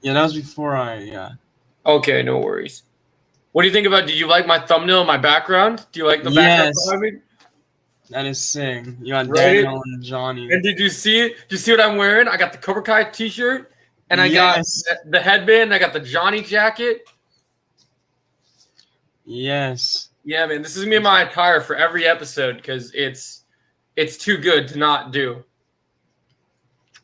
Yeah, that was before yeah. Okay, no worries. What do you think about? Did you like my thumbnail and my background? Do you like the background Yes, behind me? that is sick. You got Right? Daniel and Johnny. And did you see it? Did you see what I'm wearing? I got the Cobra Kai t-shirt, and I got Yes. the headband. I got the Johnny jacket. Yes. Yeah, man, this is gonna be my attire for every episode because it's too good to not do.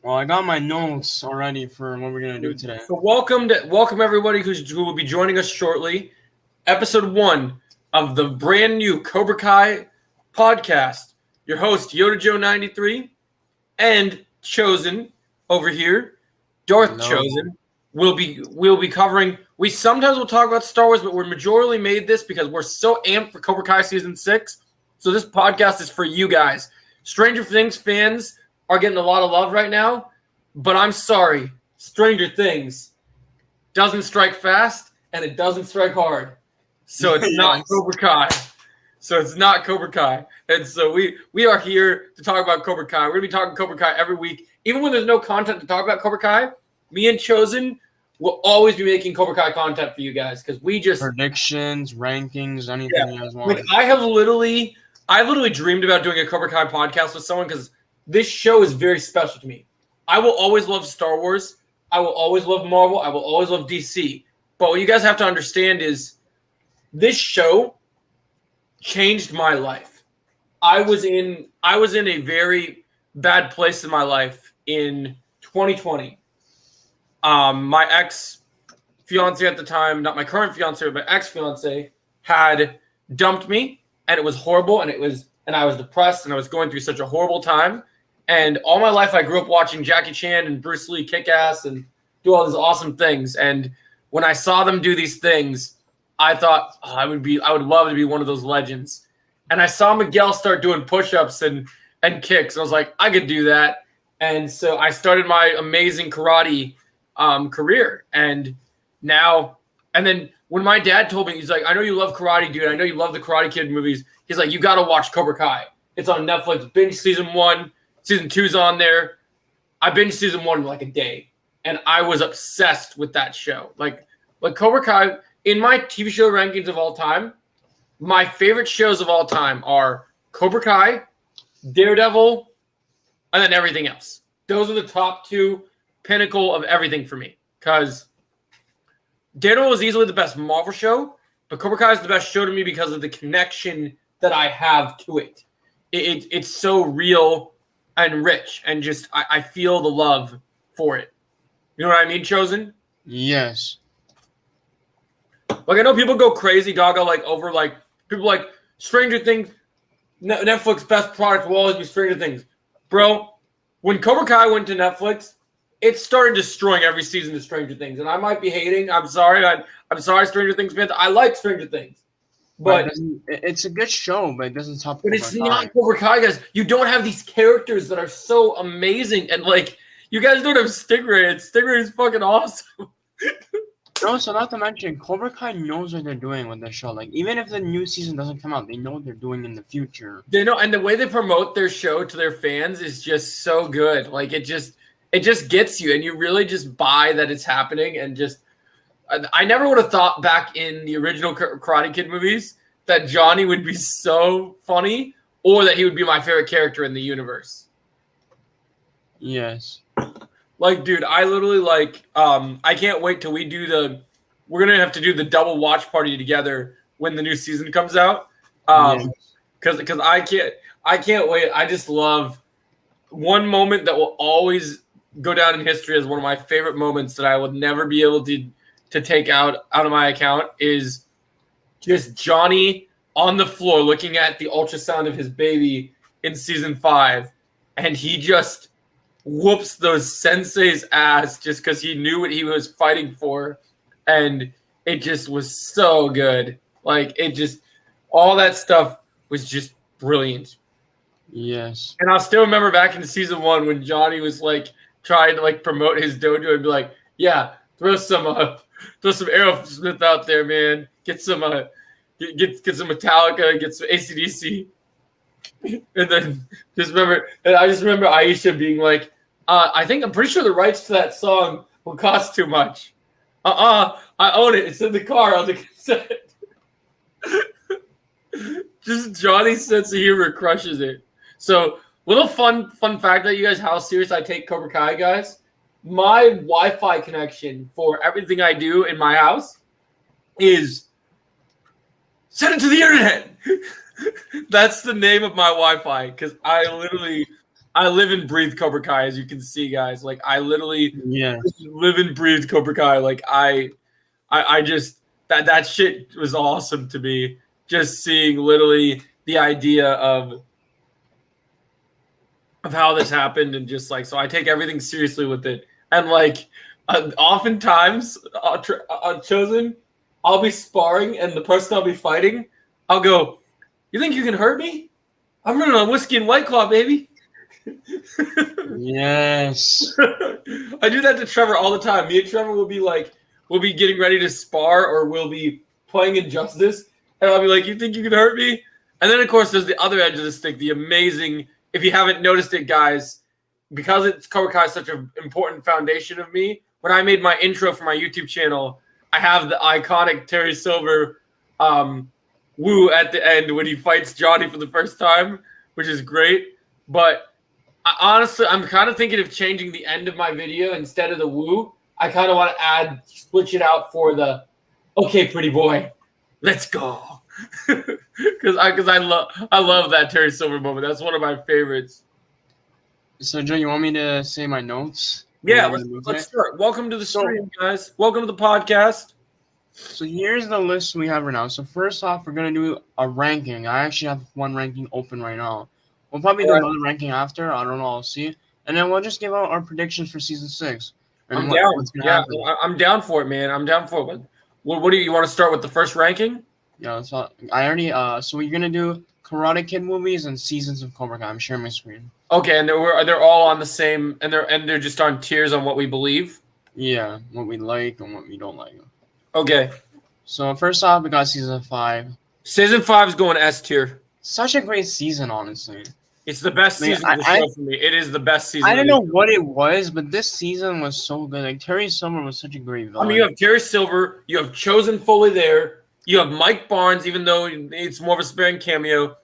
Well, I got my notes already for what we're gonna do today. So welcome everybody who will be joining us shortly. Episode 1 of the brand new Cobra Kai podcast. Your host Yoda Joe 93 and Chosen over here, Darth Chosen. We'll be covering. We sometimes will talk about Star Wars, but we're majorly made this because we're so amped for Cobra Kai season 6. So this podcast is for you guys. Stranger Things fans are getting a lot of love right now, but I'm sorry, Stranger Things doesn't strike fast and it doesn't strike hard. So it's not Cobra Kai. So it's not Cobra Kai. And so we are here to talk about Cobra Kai. We're going to be talking Cobra Kai every week. Even when there's no content to talk about Cobra Kai, me and Chosen will always be making Cobra Kai content for you guys because we just... Predictions, rankings, anything you guys want. Like, I literally dreamed about doing a Cobra Kai podcast with someone because this show is very special to me. I will always love Star Wars. I will always love Marvel. I will always love DC. But what you guys have to understand is this show changed my life. I was in a very bad place in my life in 2020. My ex-fiance at the time, not my current fiance, but my ex-fiance, had dumped me, and it was horrible, and I was depressed, and I was going through such a horrible time. And all my life, I grew up watching Jackie Chan and Bruce Lee kick ass and do all these awesome things. And when I saw them do these things, I thought I would love to be one of those legends. And I saw Miguel start doing push-ups and kicks. I was like, I could do that. And so I started my amazing karate career. And then when my dad told me, he's like, I know you love karate, dude. I know you love the Karate Kid movies. He's like, you got to watch Cobra Kai. It's on Netflix. Binge season 1. Season 2's on there. I binged season 1 in like a day. And I was obsessed with that show. Like Cobra Kai, in my TV show rankings of all time, my favorite shows of all time are Cobra Kai, Daredevil, and then everything else. Those are the top 2 pinnacle of everything for me. Because Daredevil is easily the best Marvel show, but Cobra Kai is the best show to me because of the connection that I have to it. It's so real and rich, and just I feel the love for it. You know what I mean, Chosen? Yes. Like, I know people go crazy gaga over people like Stranger Things. Netflix best product will always be Stranger Things, bro. When Cobra Kai went to Netflix, it started destroying every season of Stranger Things, and I might be hating. I'm sorry. I'm sorry, Stranger Things fans. I like Stranger Things. But it's a good show, but it doesn't top. But it's not Cobra Kai, guys. You don't have these characters that are so amazing, and you guys don't have Stingray, and Stingray is fucking awesome. No, so not to mention, Cobra Kai knows what they're doing with the show. Like, even if the new season doesn't come out, they know what they're doing in the future. They know, and the way they promote their show to their fans is just so good. Like, it just gets you, and you really just buy that it's happening, and just. I never would have thought back in the original Karate Kid movies that Johnny would be so funny or that he would be my favorite character in the universe. Yes. Like, dude, I literally I can't wait till we're going to have to do the double watch party together when the new season comes out. Because I can't wait. I just love one moment that will always go down in history as one of my favorite moments that I will never be able to take out of my account is just Johnny on the floor looking at the ultrasound of his baby in season 5, and he just whoops those sensei's ass just because he knew what he was fighting for, and it just was so good. Like, all that stuff was just brilliant. Yes. And I still remember back in season 1 when Johnny was trying to promote his dojo and be like, yeah, throw some Aerosmith out there, man. Get some get some Metallica, get some AC/DC. And then I just remember Aisha being like, I'm pretty sure the rights to that song will cost too much. I own it. It's in the car on the cassette. Just Johnny's sense of humor crushes it. So, little fun fact that you guys, how serious I take Cobra Kai, guys. My Wi-Fi connection for everything I do in my house is send it to the internet. That's the name of my Wi-Fi because I live and breathe Cobra Kai, as you can see, guys. Like I literally live and breathe Cobra Kai. Like I just that shit was awesome to me. Just seeing literally the idea of how this happened and just like so I take everything seriously with it. And like oftentimes Chosen, I'll be sparring and the person I'll be fighting, I'll go, "You think you can hurt me? I'm running on whiskey and White Claw, baby." Yes. I do that to Trevor all the time. Me and Trevor will be getting ready to spar or we'll be playing Injustice. And I'll be like, "You think you can hurt me?" And then, of course, there's the other edge of the stick, the amazing, if you haven't noticed it, guys, because it's Cobra Kai is such an important foundation of me, when I made my intro for my YouTube channel, I have the iconic Terry Silver woo at the end when he fights Johnny for the first time, which is great. But honestly, I'm kind of thinking of changing the end of my video instead of the woo. I kind of want to switch it out for the, "Okay, pretty boy, let's go." Because I love that Terry Silver moment. That's one of my favorites. So, Joe, you want me to say my notes? Yeah, let's start. Welcome to the stream, guys. Welcome to the podcast. So here's the list we have right now. So first off, we're going to do a ranking. I actually have one ranking open right now. We'll probably do another ranking after. I don't know. I'll see. And then we'll just give out our predictions for Season 6. I'm down. Yeah, I'm down for it, man. I'm down for it. What do you want to start with the first ranking? Yeah, so I already so we're gonna do Karate Kid movies and seasons of Cobra Kai. I'm sharing my screen. Okay, and they're all on the same, and they're just on tiers on what we believe. Yeah, what we like and what we don't like. Okay. So first off, we got Season 5. Season 5 is going S tier. Such a great season, honestly. It's the best season of the show for me. It is the best season. I don't know what it was, but this season was so good. Like Terry Silver was such a great villain. I mean, you have Terry Silver, you have Chosen fully there. You have Mike Barnes, even though it's more of a sparing cameo.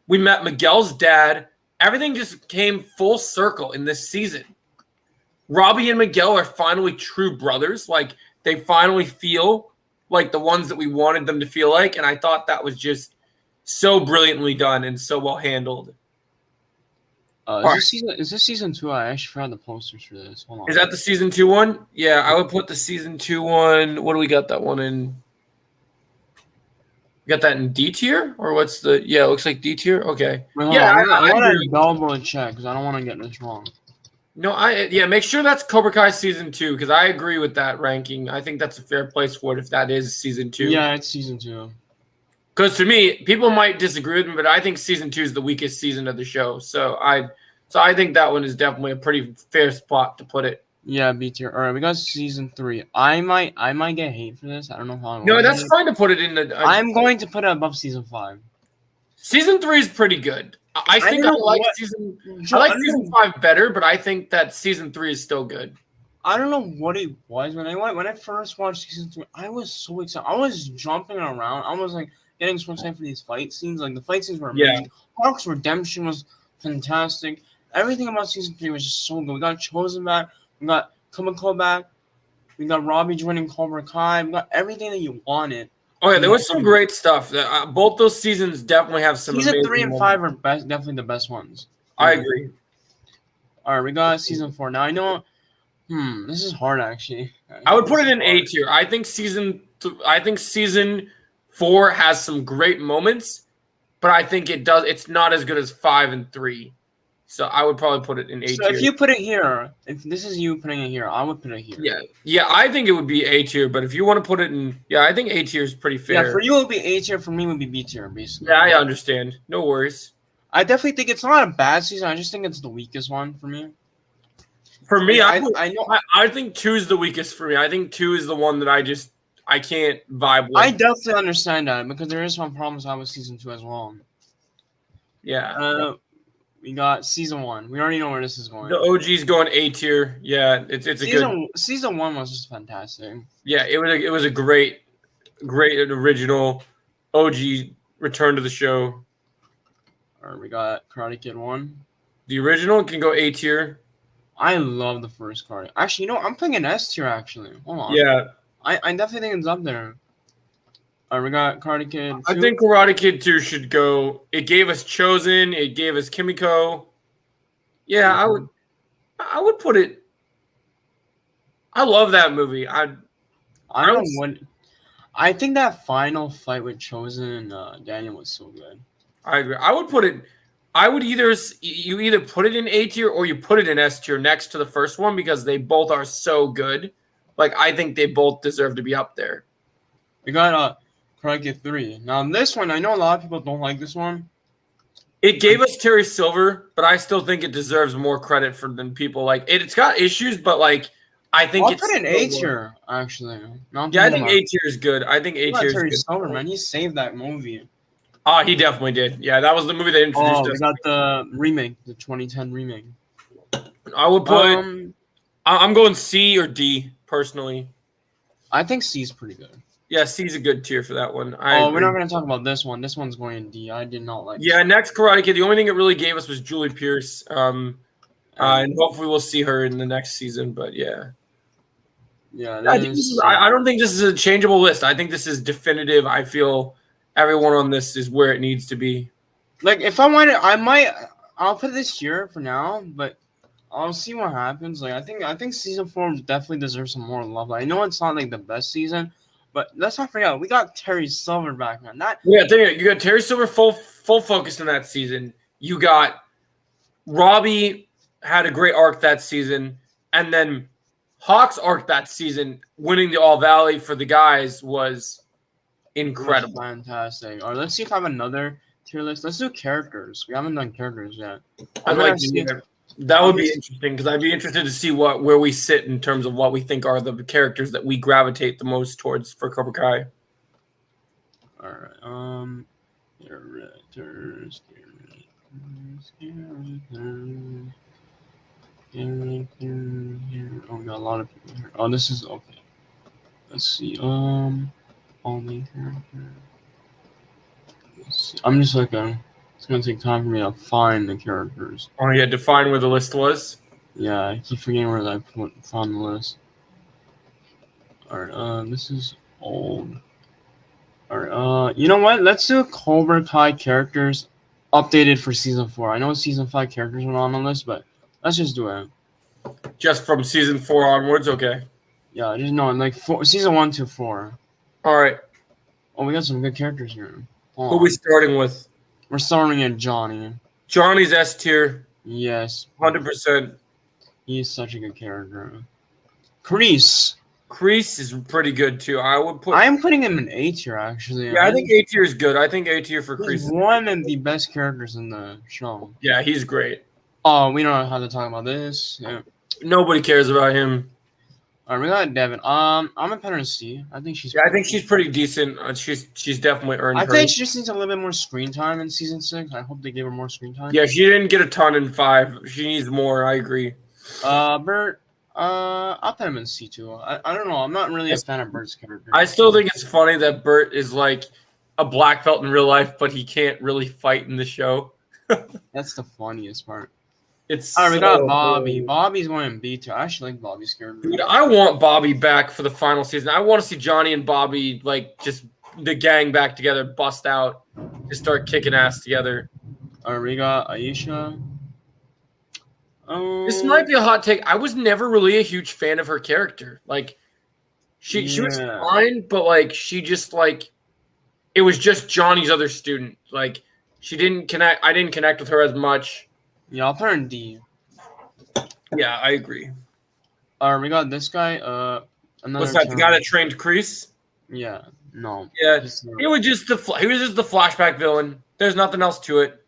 We met Miguel's dad. Everything just came full circle in this season. Robbie and Miguel are finally true brothers. Like, they finally feel like the ones that we wanted them to feel like. And I thought that was just so brilliantly done and so well handled. Is this season 2? I actually forgot the posters for this. Hold on. Is that the season 2 one? Yeah, I would put the season 2 one. What do we got that one in? You got that in D tier? Or what's the... Yeah, it looks like D tier. Okay. Wait, yeah, I want to double check because I don't want to get this wrong. No, make sure that's Cobra Kai season 2 because I agree with that ranking. I think that's a fair place for it if that is season 2. Yeah, it's season 2. Because to me, people might disagree with me, but I think season 2 is the weakest season of the show. So I think that one is definitely a pretty fair spot to put it. Yeah, B tier. All right, we got season 3. I might get hate for this. I don't know how. No, that's fine to put it in the. I'm going to put it above season 5. Season 3 is pretty good. I think I like season 5 better, but I think that season 3 is still good. I don't know what it was when I first watched season 3. I was so excited. I was jumping around. I was like getting so excited for these fight scenes. Like the fight scenes were amazing. Yeah. Hawk's redemption was fantastic. Everything about season 3 was just so good. We got Chosen back. We got Kumiko back. We got Robbie joining Cobra Kai. We got everything that you wanted. Oh yeah, there was some great stuff. Both those seasons definitely have some. Season 3 and 5 are definitely the best ones. I agree. All right, we got season 4 now. I know. This is hard actually. I would put it in A tier. I think season 4 has some great moments, but I think it's not as good as 5 and 3. So I would probably put it in A tier. So if you put it here, if this is you putting it here, I would put it here. Yeah, I think it would be A tier. But if you want to put it in, I think A tier is pretty fair. Yeah, for you it would be A tier. For me it would be B tier, basically. Yeah, I understand. No worries. I definitely think it's not a bad season. I just think it's the weakest one for me. For me, I think 2 is the weakest for me. I think 2 is the one that I can't vibe with. I definitely understand that because there is some problems I have with season 2 as well. Yeah. We got season 1. We already know where this is going. The OG's going A tier. Yeah, it's a good. Season 1 was just fantastic. Yeah, it was a great original OG return to the show. All right, we got Karate Kid 1. The original can go A tier. I love the first Karate. Actually, I'm putting an S tier. Actually, hold on. Yeah, I definitely think it's up there. All right, we got Karate Kid 2. I think Karate Kid 2 should go. It gave us Chosen. It gave us Kimiko. Yeah, I would put it. I love that movie. I don't know what. I think that final fight with Chosen and Daniel was so good. I agree. I would put it. I would you either put it in A tier or you put it in S tier next to the first one because they both are so good. Like I think they both deserve to be up there. We got Karate Kid 3. Now this one, I know a lot of people don't like this one. It gave us Terry Silver, but I still think it deserves more credit than people like it. It's got issues, but like I think I'll put it in A tier actually. Yeah, I think A tier is good. I think A tier is Terry good. Silver, man, he saved that movie. Oh, he definitely did. Yeah, that was the movie that introduced us. We got the remake, the 2010 remake. I would put. I'm going C or D personally. I think C is pretty good. Yeah, C's a good tier for that one. We're not going to talk about this one. This one's going in D. I did not like. Yeah, next Karate Kid. The only thing it really gave us was Julie Pierce. And hopefully we'll see her in the next season. But yeah. Yeah, I don't think this is a changeable list. I think this is definitive. I feel everyone on this is where it needs to be. Like, if I wanted, I'll put this here for now, but I'll see what happens. Like, I think season 4 definitely deserves some more love. Like, I know it's not like the best season, but let's not forget we got Terry Silver back, man. You got Terry Silver full focus in that season. You got Robbie had a great arc that season, and then Hawk's arc that season, winning the All Valley for the guys was incredible. Fantastic. All right, let's see if I have another tier list. Let's do characters. We haven't done characters yet. That would be interesting because I'd be interested to see where we sit in terms of what we think are the characters that we gravitate the most towards for Cobra Kai. All right. Characters. Oh, we got a lot of people here. Oh, this is okay. Let's see. Only character. Let's see. I'm just looking. It's gonna take time for me to find the characters. Oh, yeah, define where the list was. Yeah, I keep forgetting where I found the list. All right. This is old. All right. You know what? Let's do Cobra Kai characters updated for season 4. I know season 5 characters were on the list, but let's just do it. Just from season 4 onwards, okay. Yeah, just no, like season 1 to 4. All right. Oh, we got some good characters here. Who are we starting with? We're starting at Johnny. Johnny's S tier. Yes. 100%. He's such a good character. Kreese is pretty good too. I am putting him in A tier actually. Yeah, I think A tier is good. I think A tier for Kreese. He's one of the best characters in the show. Yeah, he's great. Oh, we don't have to talk about this. Yeah. Nobody cares about him. All right, we got Devin. I'm a put her in C. I think she's. Yeah, I think she's pretty decent. She's definitely earned. I think she just needs a little bit more screen time in season 6. I hope they give her more screen time. Yeah, she didn't get a ton in 5. She needs more. I agree. Bert. I'll put him in C too. I don't know. I'm not really a fan of Bert's character. I still think it's funny that Bert is like a black belt in real life, but he can't really fight in the show. That's the funniest part. It's all right, we got Bobby. Bobby's going in B too. I actually like Bobby's character. Dude, I want Bobby back for the final season. I want to see Johnny and Bobby like just the gang back together, bust out, just start kicking ass together. All right, we got Aisha. This might be a hot take. I was never really a huge fan of her character. Like, she was fine, but like she just like it was just Johnny's other student. Like, she didn't connect. I didn't connect with her as much. Yeah, I'll put her in D. Yeah, I agree. All right, we got this guy. What's that? The guy that trained Kreese? Yeah. No. Yeah. He was just the flashback villain. There's nothing else to it.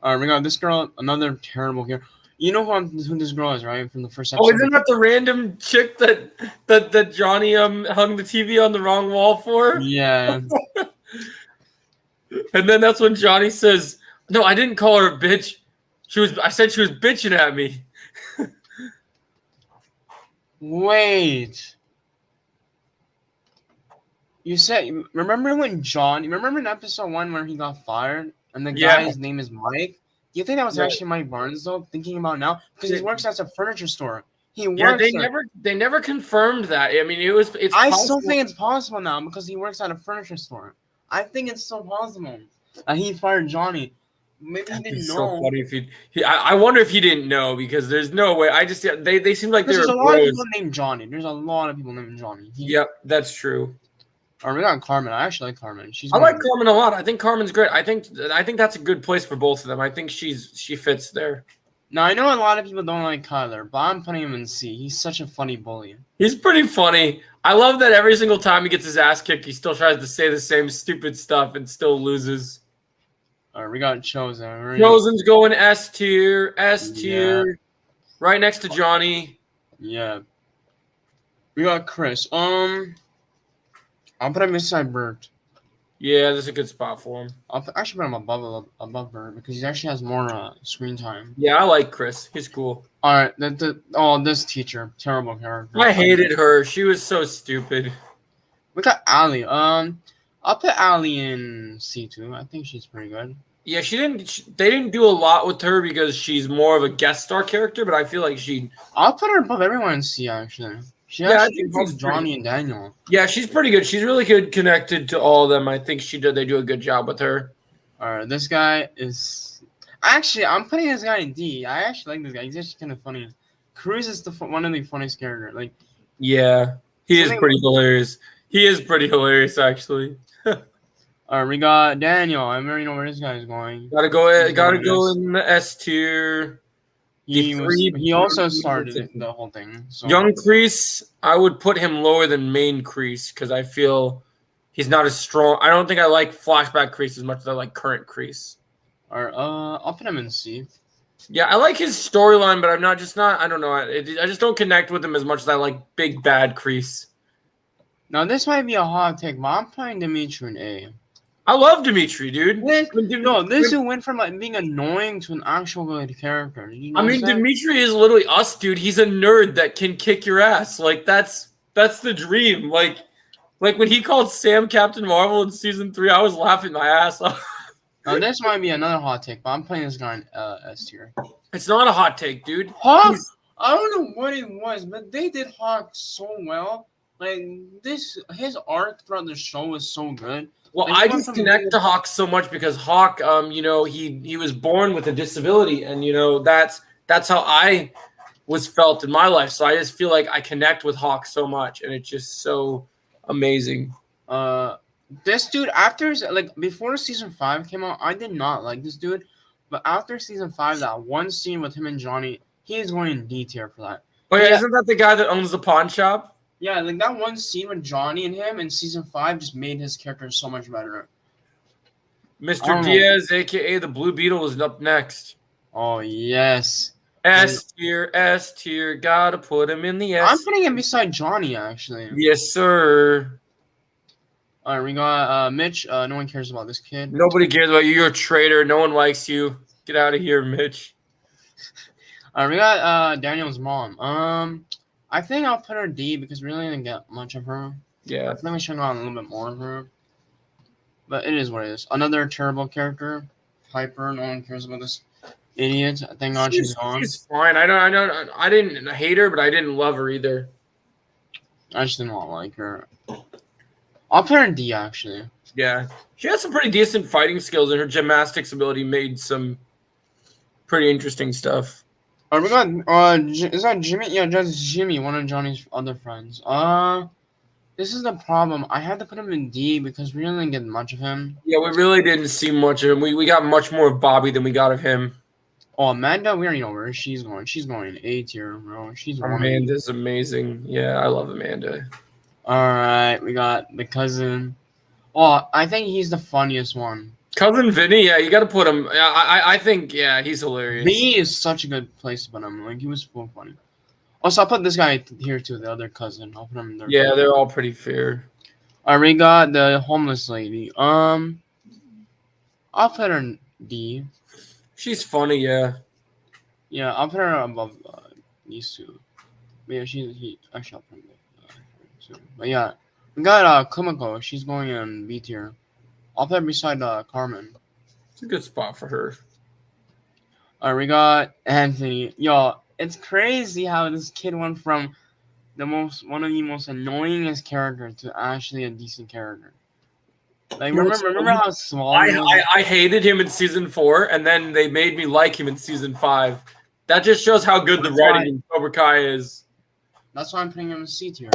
All right, we got this girl. Another terrible character. You know who this girl is, right? From the first episode. Oh, isn't that the random chick that Johnny hung the TV on the wrong wall for? Yeah. And then that's when Johnny says, "No, I didn't call her a bitch. I said she was bitching at me. Wait. You said, remember when John, you remember in episode 1 where he got fired and the Yeah. guy's name is Mike? Do you think that was Right. actually Mike Barnes though? Thinking about now, because he works at a furniture store. He works. Yeah, there. they never confirmed that. I mean, it's. I possible. still think it's possible now because he works at a furniture store. I think it's still possible. He fired Johnny. Maybe he didn't know. So funny if I wonder if he didn't know, because there's no way. They seem like There's they're a lot of people named Johnny. There's a lot of people named Johnny. Yep, that's true. Or we got Carmen. I actually like Carmen. I like Carmen a lot. I think Carmen's great. I think that's a good place for both of them. I think she fits there. Now I know a lot of people don't like Kyler, but I'm putting him in C. He's such a funny bully. He's pretty funny. I love that every single time he gets his ass kicked, he still tries to say the same stupid stuff and still loses. All right, we got Chosen. Chosen's going S tier, right next to Johnny. Yeah. We got Chris. I'll put him beside Bert. Yeah, that's a good spot for him. I'll actually put him above Bert because he actually has more screen time. Yeah, I like Chris. He's cool. All right, this teacher, terrible character. I hated her. She was so stupid. We got Allie. I'll put Allie in C2. I think she's pretty good. Yeah, they didn't do a lot with her because she's more of a guest star character, but I feel like I'll put her above everyone in C, actually. I think both Johnny and Daniel. Yeah, she's pretty good. She's really good connected to all of them. I think they do a good job with her. All right, this guy is... Actually, I'm putting this guy in D. I actually like this guy. He's actually kind of funny. Cruz is one of the funniest characters. Like, yeah, he is pretty hilarious. He is pretty hilarious, actually. All right, we got Daniel. I already know where this guy is going. Gotta go in the S tier. He also started the whole thing. So. Young Kreese, I would put him lower than main Kreese because I feel he's not as strong. I don't think I like flashback Kreese as much as I like current Kreese. All right, I'll put him in C. Yeah, I like his storyline, but I don't know. I just don't connect with him as much as I like big bad Kreese. Now this might be a hot take, but I'm putting Dimitri in A. I love Dimitri, dude. This dude went from like being annoying to an actual good character. Dimitri is literally us, dude. He's a nerd that can kick your ass. Like that's the dream. Like when he called Sam Captain Marvel in season 3, I was laughing my ass off. Now this might be another hot take, but I'm putting this guy in S tier. It's not a hot take, dude. Hawk, I don't know what it was, but they did Hawk so well. Like his arc throughout the show was so good. Well, I just connect to Hawk so much because Hawk, he was born with a disability, and that's how I was felt in my life. So I just feel like I connect with Hawk so much, and it's just so amazing. This dude before season 5 came out, I did not like this dude, but after season 5, that one scene with him and Johnny, he is going in D tier for that. Oh yeah, isn't that the guy that owns the pawn shop? Yeah, like that one scene with Johnny and him in season 5 just made his character so much better. Mr. Diaz, aka the Blue Beetle, is up next. Oh yes. S tier, gotta put him in the S. I'm putting him beside Johnny, actually. Yes, sir. All right, we got Mitch. No one cares about this kid. Nobody cares about you. You're a traitor. No one likes you. Get out of here, Mitch. All right, we got Daniel's mom. I think I'll put her D because we really didn't get much of her. Yeah. I think we should know a little bit more of her. But it is what it is. Another terrible character. Piper. No one cares about this idiot. I think she's gone. She's fine. I didn't hate her, but I didn't love her either. I just did not like her. I'll put her in D, actually. Yeah. She has some pretty decent fighting skills, and her gymnastics ability made some pretty interesting stuff. We got is that Jimmy? Yeah, that's Jimmy, one of Johnny's other friends. This is the problem. I had to put him in D because we didn't get much of him. Yeah, we really didn't see much of him. We got much more of Bobby than we got of him. Oh, Amanda, we already know where she's going. She's going A tier, bro. Amanda's amazing. Yeah, I love Amanda. All right, we got the cousin. Oh, I think he's the funniest one. Cousin Vinny, yeah, you got to put him. I think, yeah, he's hilarious. B is such a good place to put him. Like, he was so funny. Also, I'll put this guy here too, the other cousin. I'll put him there. Yeah, they're all pretty fair. All right, we got the homeless lady. I'll put her in D. She's funny, yeah. Yeah, I'll put her above these two. But yeah, actually I'll put him soon. But yeah, we got Kumiko. She's going in B tier. I'll put her beside Carmen. It's a good spot for her. Alright, we got Anthony. Yo, it's crazy how this kid went from one of the most annoyingest characters to actually a decent character. Like remember how small he was? I hated him in season 4, and then they made me like him in season 5. That just shows how good the writing in Cobra Kai is. That's why I'm putting him in C tier.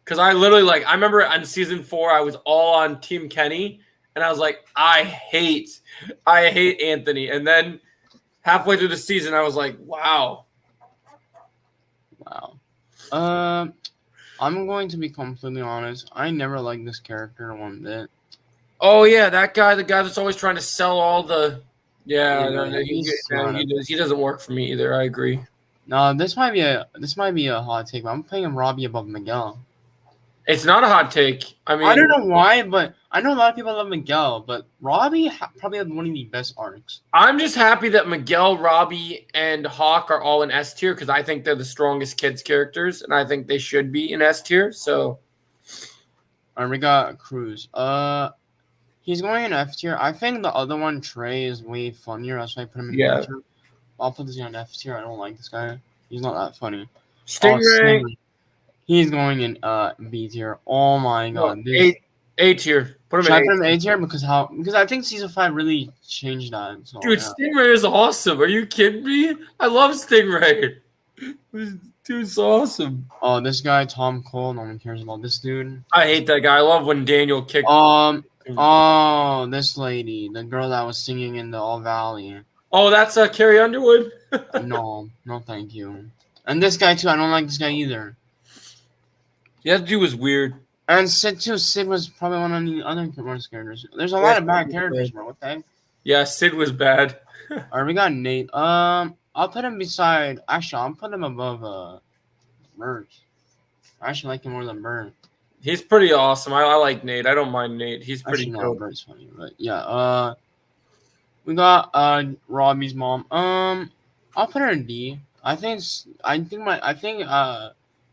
Because I literally I remember in season 4 I was all on Team Kenny, and I was like, I hate Anthony. And then halfway through the season, I was like, wow. I'm going to be completely honest. I never liked this character one bit. Oh yeah, that guy, the guy that's always trying to sell all the. He doesn't work for me either. I agree. No, this might be a hot take, but I'm putting Robbie above Miguel. It's not a hot take. I mean, I don't know why, but I know a lot of people love Miguel, but Robbie probably had one of the best arcs. I'm just happy that Miguel, Robbie, and Hawk are all in S tier because I think they're the strongest kids characters, and I think they should be in S tier. So, alright, we got Cruz. He's going in F tier. I think the other one, Trey, is way funnier. That's why I put him in F tier. I'll put this guy in F tier. I don't like this guy. He's not that funny. Stingray. He's going in B tier. Oh my god. A tier. Should I put him in A tier because I think season 5 really changed that. So, dude, yeah. Stingray is awesome. Are you kidding me? I love Stingray. Dude's awesome. Oh, this guy, Tom Cole. No one cares about this dude. I hate that guy. I love when Daniel kicked. Oh, this lady, the girl that was singing in the All Valley. Oh, that's Carrie Underwood. No, thank you. And this guy too. I don't like this guy either. Yeah, that dude was weird. And Sid too. Sid was probably one of the other worst characters. There's a lot of bad characters, bro. What the heck? Yeah, Sid was bad. Alright, we got Nate. I'll put him beside. Actually, I'll put him above Bert. I actually like him more than Bert. He's pretty awesome. I like Nate. I don't mind Nate. He's pretty cool. Bert's funny, but yeah. We got Robbie's mom. I'll put her in D. I think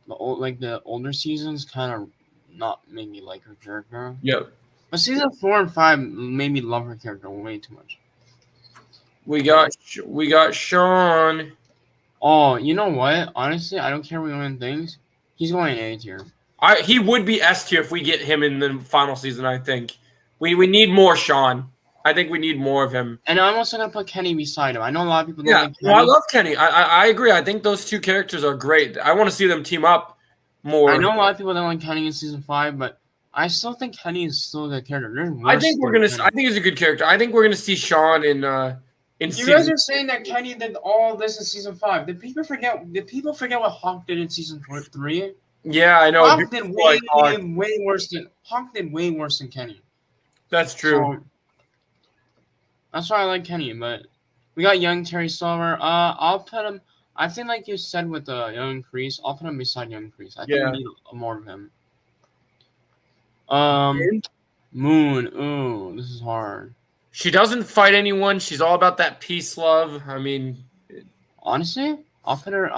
the older seasons kind of not made me like her character. Yep. But season 4 and 5 made me love her character way too much. We got Sean. Oh, you know what? Honestly, I don't care what anyone thinks. He's going A tier. He would be S tier if we get him in the final season. I think we need more Sean. I think we need more of him. And I'm also gonna put Kenny beside him. I know a lot of people don't like Kenny. No, I love Kenny. I agree. I think those two characters are great. I want to see them team up more. I know a lot of people don't like Kenny in season 5, but I still think Kenny is still a good character. I think he's a good character. I think we're gonna see Sean in. You guys are saying that Kenny did all this in season 5. Did people forget what Hawk did in season 3? Yeah, I know. Hawk did way worse than Kenny. That's true. So, that's why I like Kenny, but we got young Terry Silver. I'll put him. I think, like you said with young Kreese, I'll put him beside young Kreese. I think we need more of him. Moon. Ooh, this is hard. She doesn't fight anyone. She's all about that peace, love. I mean, honestly, I'll put her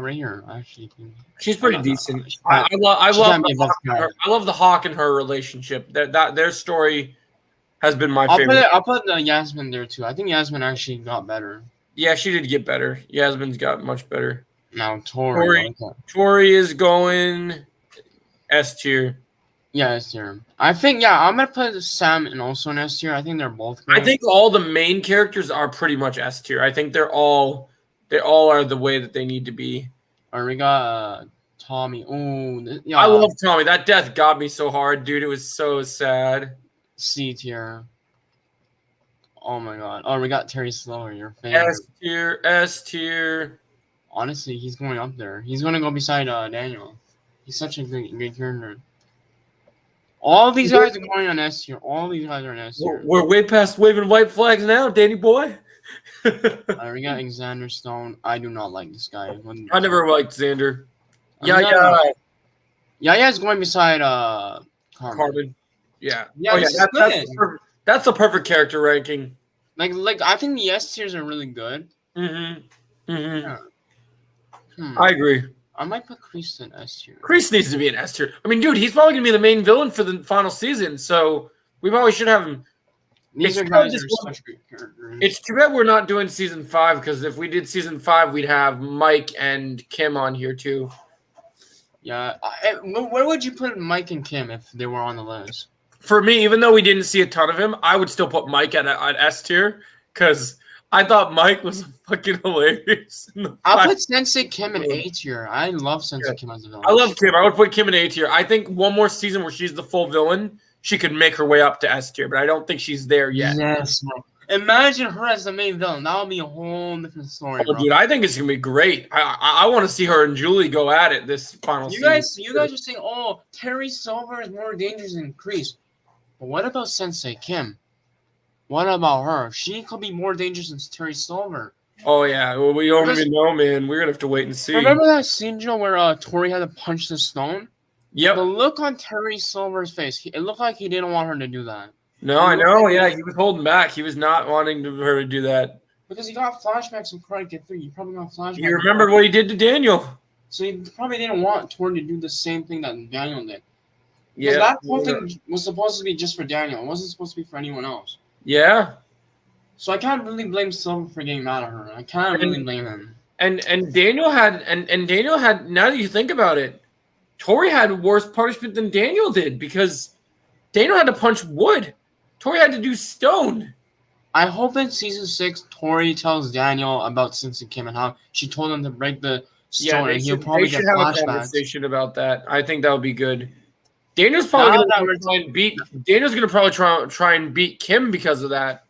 right here. Actually, she's pretty decent. I love the Hawk and her relationship. That their story has been my favorite. I'll put Yasmin there too. I think Yasmin actually got better. Yeah, she did get better. Yasmin's got much better. Now Tori is going S tier. Yeah, S tier. I think I'm gonna put Sam and also in S tier. I think they're both great. I think all the main characters are pretty much S tier. I think they all are the way that they need to be. Alright, we got Tommy. I love Tommy. That death got me so hard, dude. It was so sad. C tier. Oh my god. Oh, we got Terry Slower, your favorite. S tier. Honestly, he's going up there. He's gonna go beside Daniel. He's such a great character. All these guys are going on S tier. All these guys are on S tier. We're way past waving white flags now, Danny boy. We got Xander Stone. I do not like this guy. I never liked Xander. Yaya's going beside Carmen. Yeah. That's a perfect character ranking. Like I think the S tiers are really good. Mm-hmm. Mm-hmm. Yeah. I agree. I might put Kreese in S tier. Kreese needs to be an S tier. I mean, dude, he's probably gonna be the main villain for the final season, so we probably should have him. These are guys that are such great characters. It's too bad we're not doing season 5 because if we did season 5, we'd have Mike and Kim on here too. Yeah. Where would you put Mike and Kim if they were on the list? For me, even though we didn't see a ton of him, I would still put Mike at S tier because I thought Mike was fucking hilarious. I'll put Sensei Kim in A tier. I love Sensei Kim as a villain. I love Kim. I would put Kim in A tier. I think one more season where she's the full villain, she could make her way up to S tier, but I don't think she's there yet. Yes, bro. Imagine her as the main villain. That would be a whole different story, bro. Dude, I think it's gonna be great. I want to see her and Julie go at it this final season. You guys are saying, oh, Terry Silver is more dangerous than Kreese. But what about Sensei Kim? What about her? She could be more dangerous than Terry Silver. Oh yeah, well, we don't even know, man. We're gonna have to wait and see. Remember that scene, Joe, where Tori had to punch the stone? Yep. The look on Terry Silver's face, it looked like he didn't want her to do that. No, I know. Yeah, he was holding back. He was not wanting her to do that. Because he got flashbacks of Karate Kid 3. You probably got flashbacks. You remember what he did to Daniel. So he probably didn't want Tori to do the same thing that Daniel did. Yeah. That whole thing was supposed to be just for Daniel. It wasn't supposed to be for anyone else. Yeah. So I can't really blame Silver for getting mad at her. I can't really blame him. And Daniel had now that you think about it, Tori had worse punishment than Daniel did because Daniel had to punch wood. Tori had to do stone. I hope in season 6 Tori tells Daniel about Sensei Kim and how she told him to break the stone and he'll probably get have flashbacks. a conversation about that. I think that would be good. Daniel's probably Daniel's gonna probably try and beat Kim because of that.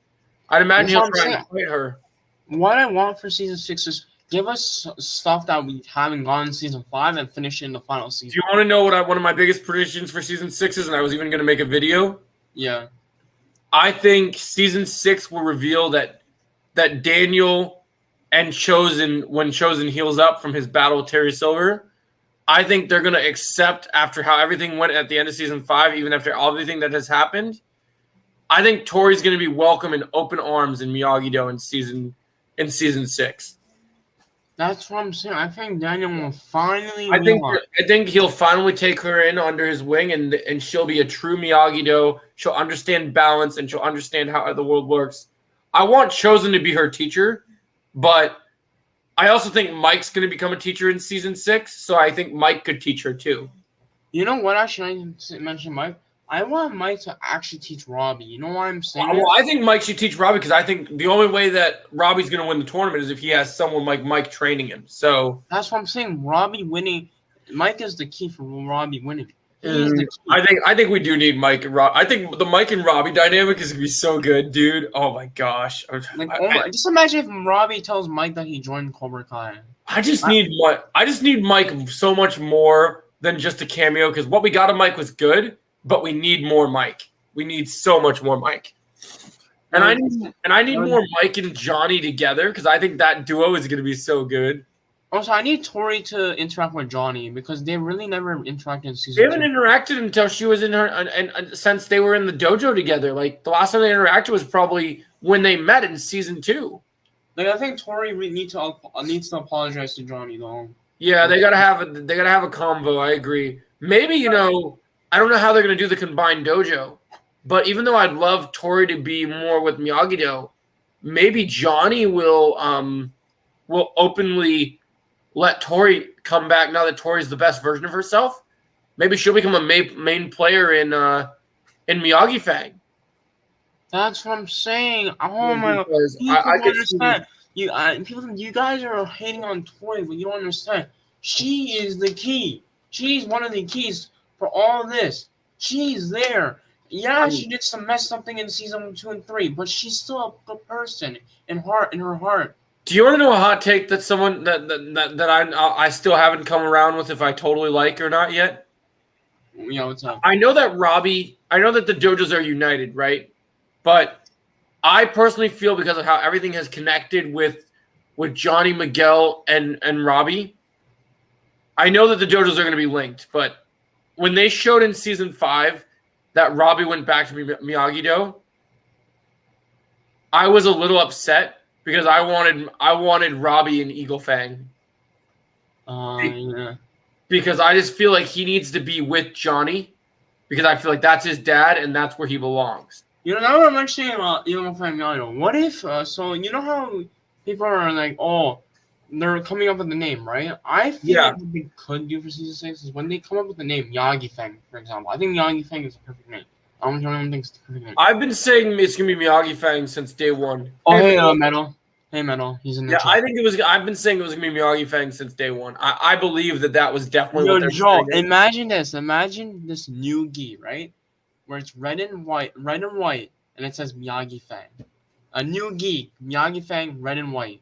I'd imagine he'll try and fight her. What I want for season 6 is give us stuff that we haven't gotten in season 5 and finish it in the final season. Do you want to know what one of my biggest predictions for season 6 is? And I was even gonna make a video. Yeah. I think season 6 will reveal that Daniel and when Chosen heals up from his battle with Terry Silver, I think they're going to accept after how everything went at the end of season 5, even after everything that has happened. I think Tori's going to be welcome in open arms in Miyagi-Do in season 6. That's what I'm saying. I think Daniel will finally. I think he'll finally take her in under his wing, and she'll be a true Miyagi-Do. She'll understand balance, and she'll understand how the world works. I want Chosen to be her teacher, but I also think Mike's going to become a teacher in season 6, so I think Mike could teach her too. You know what? Actually, I didn't mention Mike. I want Mike to actually teach Robbie. You know why I'm saying that? Well, I think Mike should teach Robbie because I think the only way that Robbie's going to win the tournament is if he has someone like Mike training him. So that's what I'm saying. Robbie winning, Mike is the key for Robbie winning. I think we do need Mike and Robbie. I think the Mike and Robbie dynamic is going to be so good, dude. Oh my gosh! Just imagine if Robbie tells Mike that he joined Cobra Kai. I just need Mike so much more than just a cameo because what we got of Mike was good. But we need more Mike. We need so much more Mike. And I need more Mike and Johnny together because I think that duo is going to be so good. Also, I need Tori to interact with Johnny because they really never interacted in season 2. They haven't interacted until she was in her and since they were in the dojo together. Like the last time they interacted was probably when they met in season 2. Like I think Tori needs to apologize to Johnny though. Yeah, they gotta have a convo. I agree. Maybe I don't know how they're going to do the combined dojo, but even though I'd love Tori to be more with Miyagi-Do, maybe Johnny will openly let Tori come back now that Tori's the best version of herself. Maybe she'll become a main player in Miyagi Fang. That's what I'm saying. Oh my god! I can understand. You guys are hating on Tori, but you don't understand. She is the key. She's one of the keys. For all this, she's there. Yeah, she did some messed up thing in season 2 and 3, but she's still a good person in her heart. Do you want to know a hot take that someone that I still haven't come around with if I totally like or not yet? Yeah, what's up? I know that the dojos are united, right? But I personally feel because of how everything has connected with Johnny, Miguel, and Robbie, I know that the dojos are going to be linked, but when they showed in season 5 that Robbie went back to Miyagi-Do, I was a little upset because I wanted Robbie and Eagle Fang. Yeah. Because I just feel like he needs to be with Johnny, because I feel like that's his dad and that's where he belongs. You know, now that I'm mentioning about Eagle Fang Yano, what if, so you know how people are like, oh, they're coming up with the name, right? I feel like what they could do for season 6 is when they come up with the name Miyagi Fang, for example. I think Miyagi Fang is the perfect name. I don't know if anyone thinks it's the perfect name. I've been saying it's gonna be Miyagi Fang since day one. Oh, hey, Metal. Hey, Metal. He's in the chat. I think it was. I've been saying it was gonna be Miyagi Fang since day one. I believe that was definitely what they're Joel, imagine this. Imagine this new gi, right? Where it's red and white, and it says Miyagi Fang. A new gi, Miyagi Fang, red and white.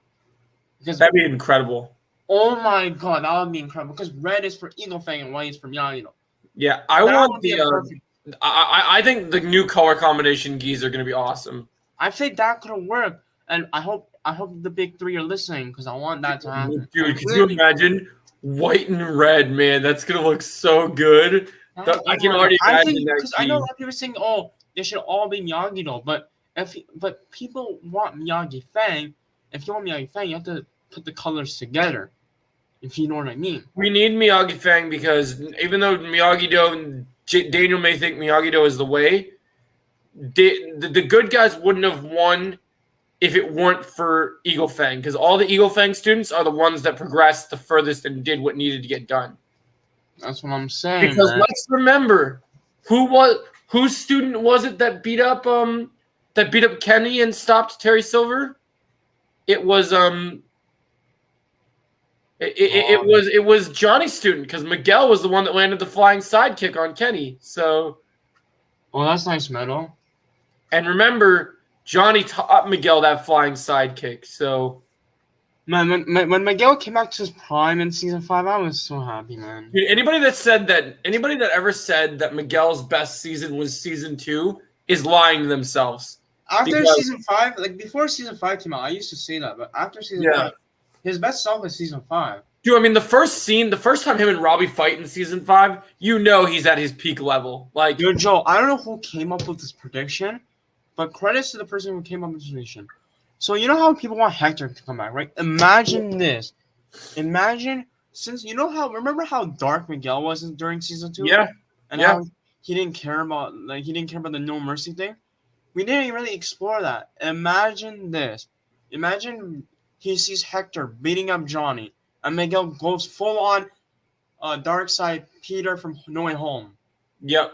Because that'd be incredible. Oh my god, that would be incredible. Because red is for Eagle Fang and white is for Miyagi. Yeah, I think the new color combination gis are gonna be awesome. I think that could work, and I hope the big three are listening because I want that to happen. Dude, could you imagine white and red, man? That's gonna look so good. I can already imagine that. Because I know a lot of people are saying, "Oh, they should all be Miyagi though," but people want Miyagi Fang. If you want Miyagi Fang, you have to put the colors together. If you know what I mean. We need Miyagi Fang because even though Miyagi-Do, Daniel may think Miyagi-Do is the way, the good guys wouldn't have won if it weren't for Eagle Fang, because all the Eagle Fang students are the ones that progressed the furthest and did what needed to get done. That's what I'm saying. Because let's remember, whose student was it that beat up Kenny and stopped Terry Silver? It was it was Johnny's student, because Miguel was the one that landed the flying sidekick on Kenny. So, well, that's nice, Metal. And remember, Johnny taught Miguel that flying sidekick. So, man, when Miguel came back to his prime in season 5, I was so happy, man. Dude, anybody that ever said that Miguel's best season was season 2 is lying to themselves. After season 5, like before season 5 came out, I used to say that, but after season 5, his best self is season 5. Dude, I mean, the first time him and Robbie fight in season 5, he's at his peak level. Like, dude, Joe, I don't know who came up with this prediction, but credits to the person who came up with this prediction. So you know how people want Hector to come back, right? Imagine this. Remember how dark Miguel was during season 2? Yeah. And how he didn't care about the No Mercy thing? We didn't really explore that. Imagine this. Imagine he sees Hector beating up Johnny, and Miguel goes full on dark side Peter from No Way Home. Yep.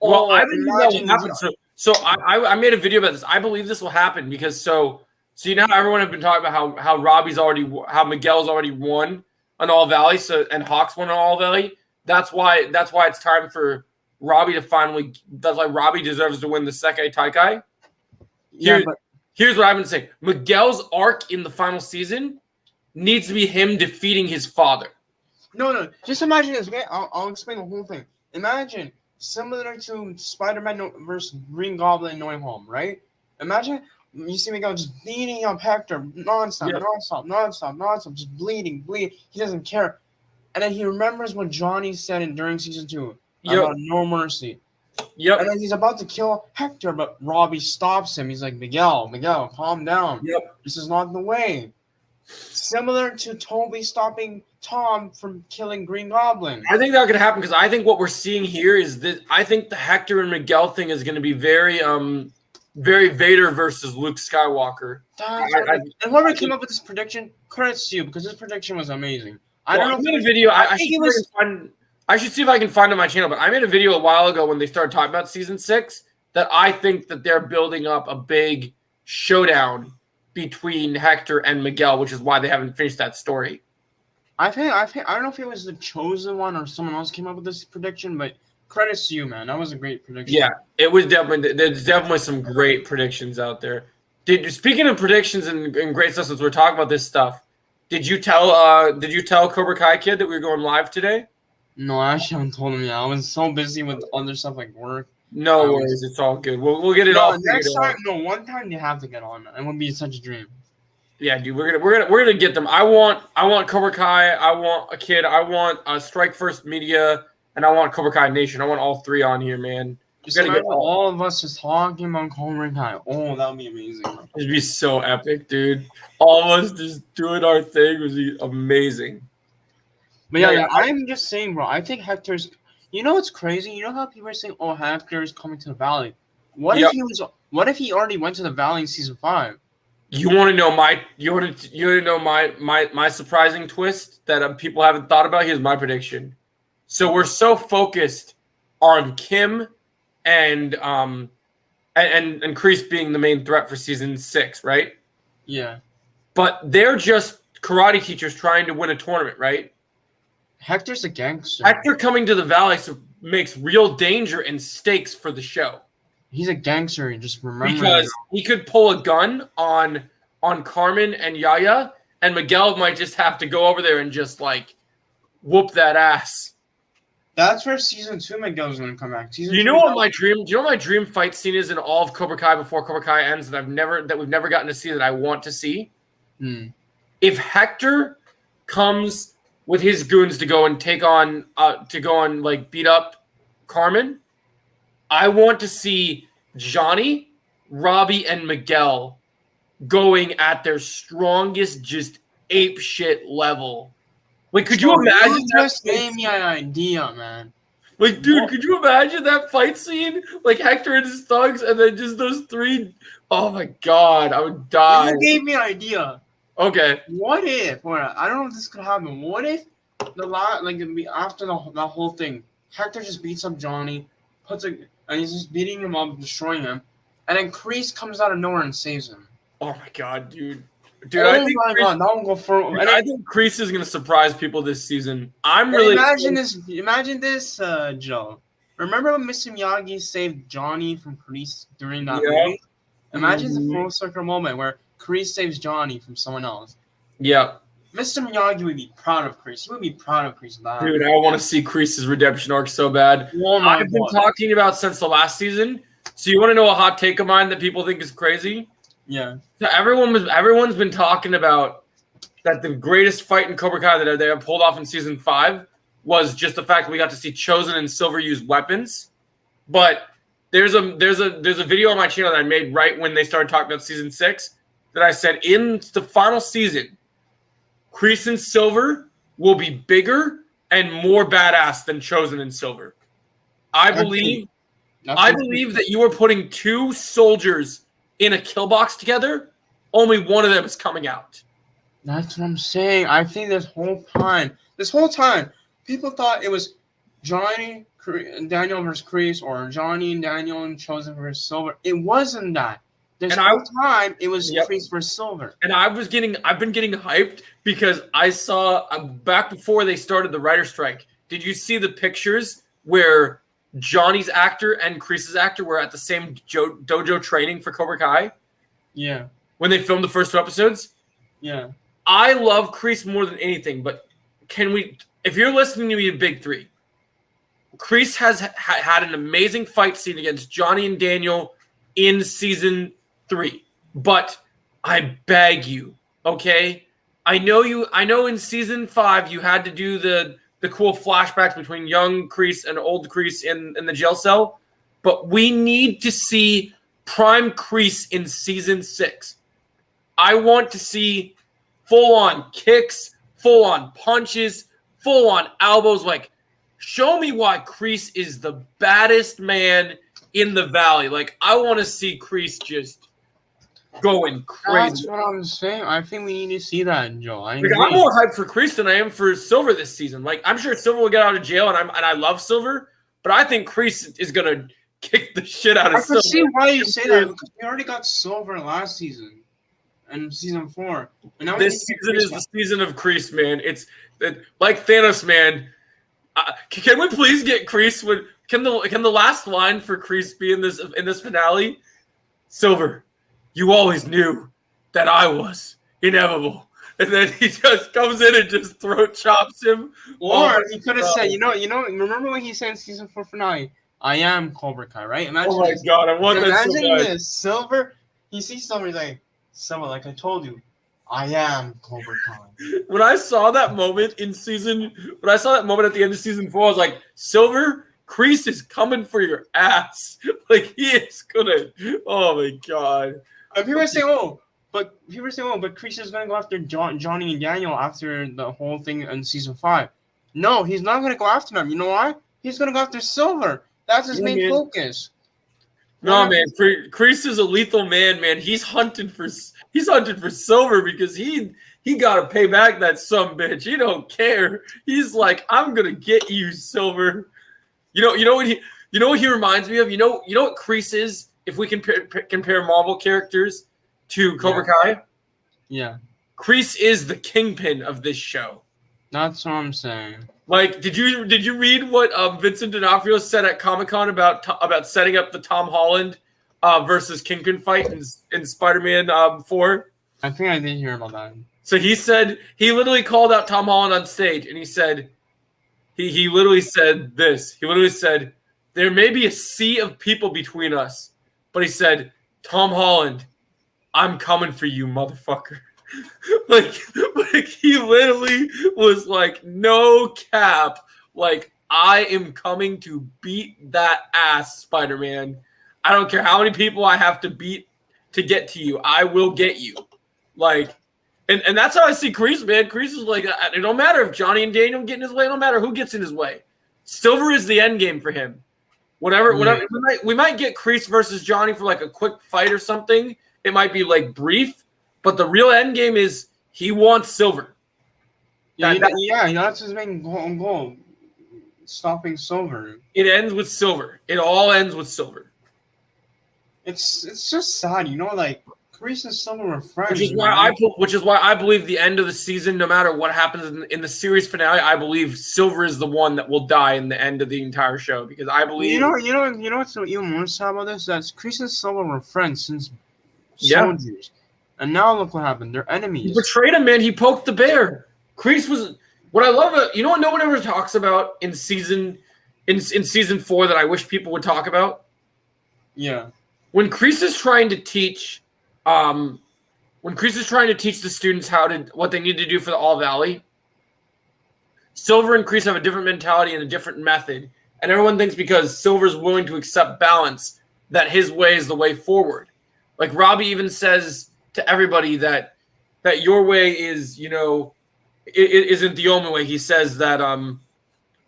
Well, I believe that will happen. So I made a video about this. I believe this will happen because so you know how everyone have been talking about how Miguel's already won on All Valley, and Hawks won on All Valley. That's why it's time for Robbie to finally. That's why Robbie deserves to win the Sekai Taikai. Here's what I've been saying. Miguel's arc in the final season needs to be him defeating his father. No. Just imagine this. Okay? I'll explain the whole thing. Imagine similar to Spider-Man versus Green Goblin No Way Home, right? Imagine you see Miguel just beating up Hector nonstop, just bleeding. He doesn't care. And then he remembers what Johnny said during season 2 about No Mercy. Yep. And then he's about to kill Hector, but Robbie stops him. He's like, Miguel, calm down. Yep. This is not the way. Similar to Toby stopping Tom from killing Green Goblin. I think that could happen because I think what we're seeing here is that I think the Hector and Miguel thing is going to be very Vader versus Luke Skywalker. And whoever came up with this prediction, credits to you because this prediction was amazing. I made a video. I should see if I can find it on my channel, but I made a video a while ago when they started talking about season 6 that I think that they're building up a big showdown between Hector and Miguel, which is why they haven't finished that story. I don't know if it was the Chosen One or someone else came up with this prediction, but credits to you, man. That was a great prediction. Yeah, it was there's definitely some great predictions out there. Speaking of predictions and great stuff, since we're talking about this stuff, did you tell Cobra Kai Kid that we were going live today? No, I actually haven't told him yet. I was so busy with other stuff like work. No worries, it's all good. We'll get it all. Next time, one time they have to get on. It would be such a dream. Yeah, dude, we're gonna get them. I want Cobra Kai. I want a kid. I want Strike First Media, and I want Cobra Kai Nation. I want all 3 on here, man. Just imagine all of us just talking about Cobra Kai. Oh, that would be amazing. It'd be so epic, dude. All of us just doing our thing would be amazing. But yeah, I'm just saying, bro. I think Hector's. You know what's crazy? You know how people are saying, "Oh, Hector's coming to the Valley." What if he was? What if he already went to the Valley in season 5? You want to know my? You want to know my surprising twist that people haven't thought about? Here's my prediction. So we're so focused on Kim and Kreese being the main threat for season 6, right? Yeah. But they're just karate teachers trying to win a tournament, right? Hector's a gangster. Hector coming to the Valley makes real danger and stakes for the show. He's a gangster. Just remember, because he could pull a gun on Carmen and Yaya, and Miguel might just have to go over there and just like whoop that ass. That's where season 2 Miguel's gonna come back. Do you know what my dream fight scene is in all of Cobra Kai before Cobra Kai ends that we've never gotten to see that I want to see? If Hector comes with his goons to go and beat up Carmen, I want to see Johnny, Robbie, and Miguel going at their strongest, just ape shit level. Like, could you imagine that? Just gave me an idea, man. Like, dude, could you imagine that fight scene? Like Hector and his thugs, and then just those 3. Oh my god, I would die. You gave me an idea. Okay. What if? I don't know if this could happen. What if after the whole thing, Hector just beats up Johnny, and he's just beating him up, destroying him, and then Kreese comes out of nowhere and saves him. Oh my god, dude! I think Kreese is gonna surprise people this season. Imagine this, Joe. Remember when Mr. Miyagi saved Johnny from Kreese during that movie? Imagine the full circle moment where Kreese saves Johnny from someone else. Yeah. Mr. Miyagi would be proud of Kreese. He would be proud of Kreese. Dude, I want to see Kreese's redemption arc so bad. I've been talking about since the last season. So you want to know a hot take of mine that people think is crazy? Yeah. So everyone's been talking about that the greatest fight in Cobra Kai that they have pulled off in season 5 was just the fact that we got to see Chozen and Silver use weapons. But there's a video on my channel that I made right when they started talking about season 6 that I said in the final season, Kreese and Silver will be bigger and more badass than Chozen and Silver. I believe that you are putting 2 soldiers in a kill box together. Only one of them is coming out. That's what I'm saying. I think this whole time, people thought it was Johnny and Daniel versus Kreese or Johnny and Daniel and Chozen versus Silver. It wasn't that. This whole time, it was Kreese versus Silver. And I've been getting hyped because I saw back before they started the writer strike. Did you see the pictures where Johnny's actor and Kreese's actor were at the same dojo training for Cobra Kai? Yeah. When they filmed the first 2 episodes? Yeah. I love Kreese more than anything, but if you're listening to me, Big 3, Kreese has had an amazing fight scene against Johnny and Daniel in season 3, but I beg you, okay? I know in season 5 you had to do the cool flashbacks between young Kreese and old Kreese in the jail cell, but we need to see prime Kreese in season 6. I want to see full-on kicks, full-on punches, full-on elbows. Like, show me why Kreese is the baddest man in the Valley. Like, I want to see Kreese just going crazy. That's what I'm saying. I think we need to see that, Joe. I'm more hyped for Kreese than I am for Silver this season. Like, I'm sure Silver will get out of jail, and I love Silver, but I think Kreese is gonna kick the shit out of Silver. I can see why you say that because we already got Silver last season and season 4. And now this season is the season of Kreese, man. It's like Thanos, man. Can we please get Kreese? Can the last line for Kreese be in this finale? Silver, you always knew that I was inevitable. And then he just comes in and just throat chops him. Or he could have said, remember when he said in season 4 finale, I am Cobra Kai, right? Imagine God, I want that so Imagine this. Silver, he sees somebody like, Silver, like I told you, I am Cobra Kai. When I saw that moment at the end of season 4, I was like, Silver, Kreese is coming for your ass. Like, he is gonna. Oh my god. People say, but Kreese is gonna go after Johnny and Daniel after the whole thing in season 5. No, he's not gonna go after them. You know why? He's gonna go after Silver. That's his main focus. No, man, Kreese is a lethal man. He's hunting for Silver because he gotta pay back that sumbitch. He don't care. He's like, I'm gonna get you, Silver. You know what he reminds me of. You know what Kreese is. If we compare Marvel characters to Cobra Kai, yeah, Kreese is the kingpin of this show. That's what I'm saying. Like, did you read what Vincent D'Onofrio said at Comic-Con about setting up the Tom Holland versus Kingpin fight in Spider-Man 4? I think I did hear about that. So he said he literally called out Tom Holland on stage, and he said he literally said this. He literally said, "There may be a sea of people between us," but he said, "Tom Holland, I'm coming for you, motherfucker." like he literally was like, no cap, like, I am coming to beat that ass, Spider-Man. I don't care how many people I have to beat to get to you. I will get you. Like, and that's how I see Kreese, man. Kreese is like, it don't matter if Johnny and Daniel get in his way. It don't matter who gets in his way. Silver is the end game for him. Whatever. We might get Kreese versus Johnny for like a quick fight or something. It might be like brief. But the real end game is he wants Silver. Yeah, that's his main goal. Stopping Silver. It ends with Silver. It all ends with Silver. It's just sad, like Kreese and Silver were friends. Which is why I believe the end of the season, no matter what happens in the series finale, I believe Silver is the one that will die in the end of the entire show, because I believe. You know what's even more sad about this? That's Kreese and Silver were friends since Soldiers. And now look what happened. They're enemies. He betrayed him, man. He poked the bear. Kreese was what I love about, what no one ever talks about in season 4 that I wish people would talk about? Yeah. When Kreese is trying to teach the students what they need to do for the All Valley, Silver and Kreese have a different mentality and a different method. And everyone thinks because Silver's willing to accept balance that his way is the way forward. Like Robbie even says to everybody that your way is, it isn't the only way. He says that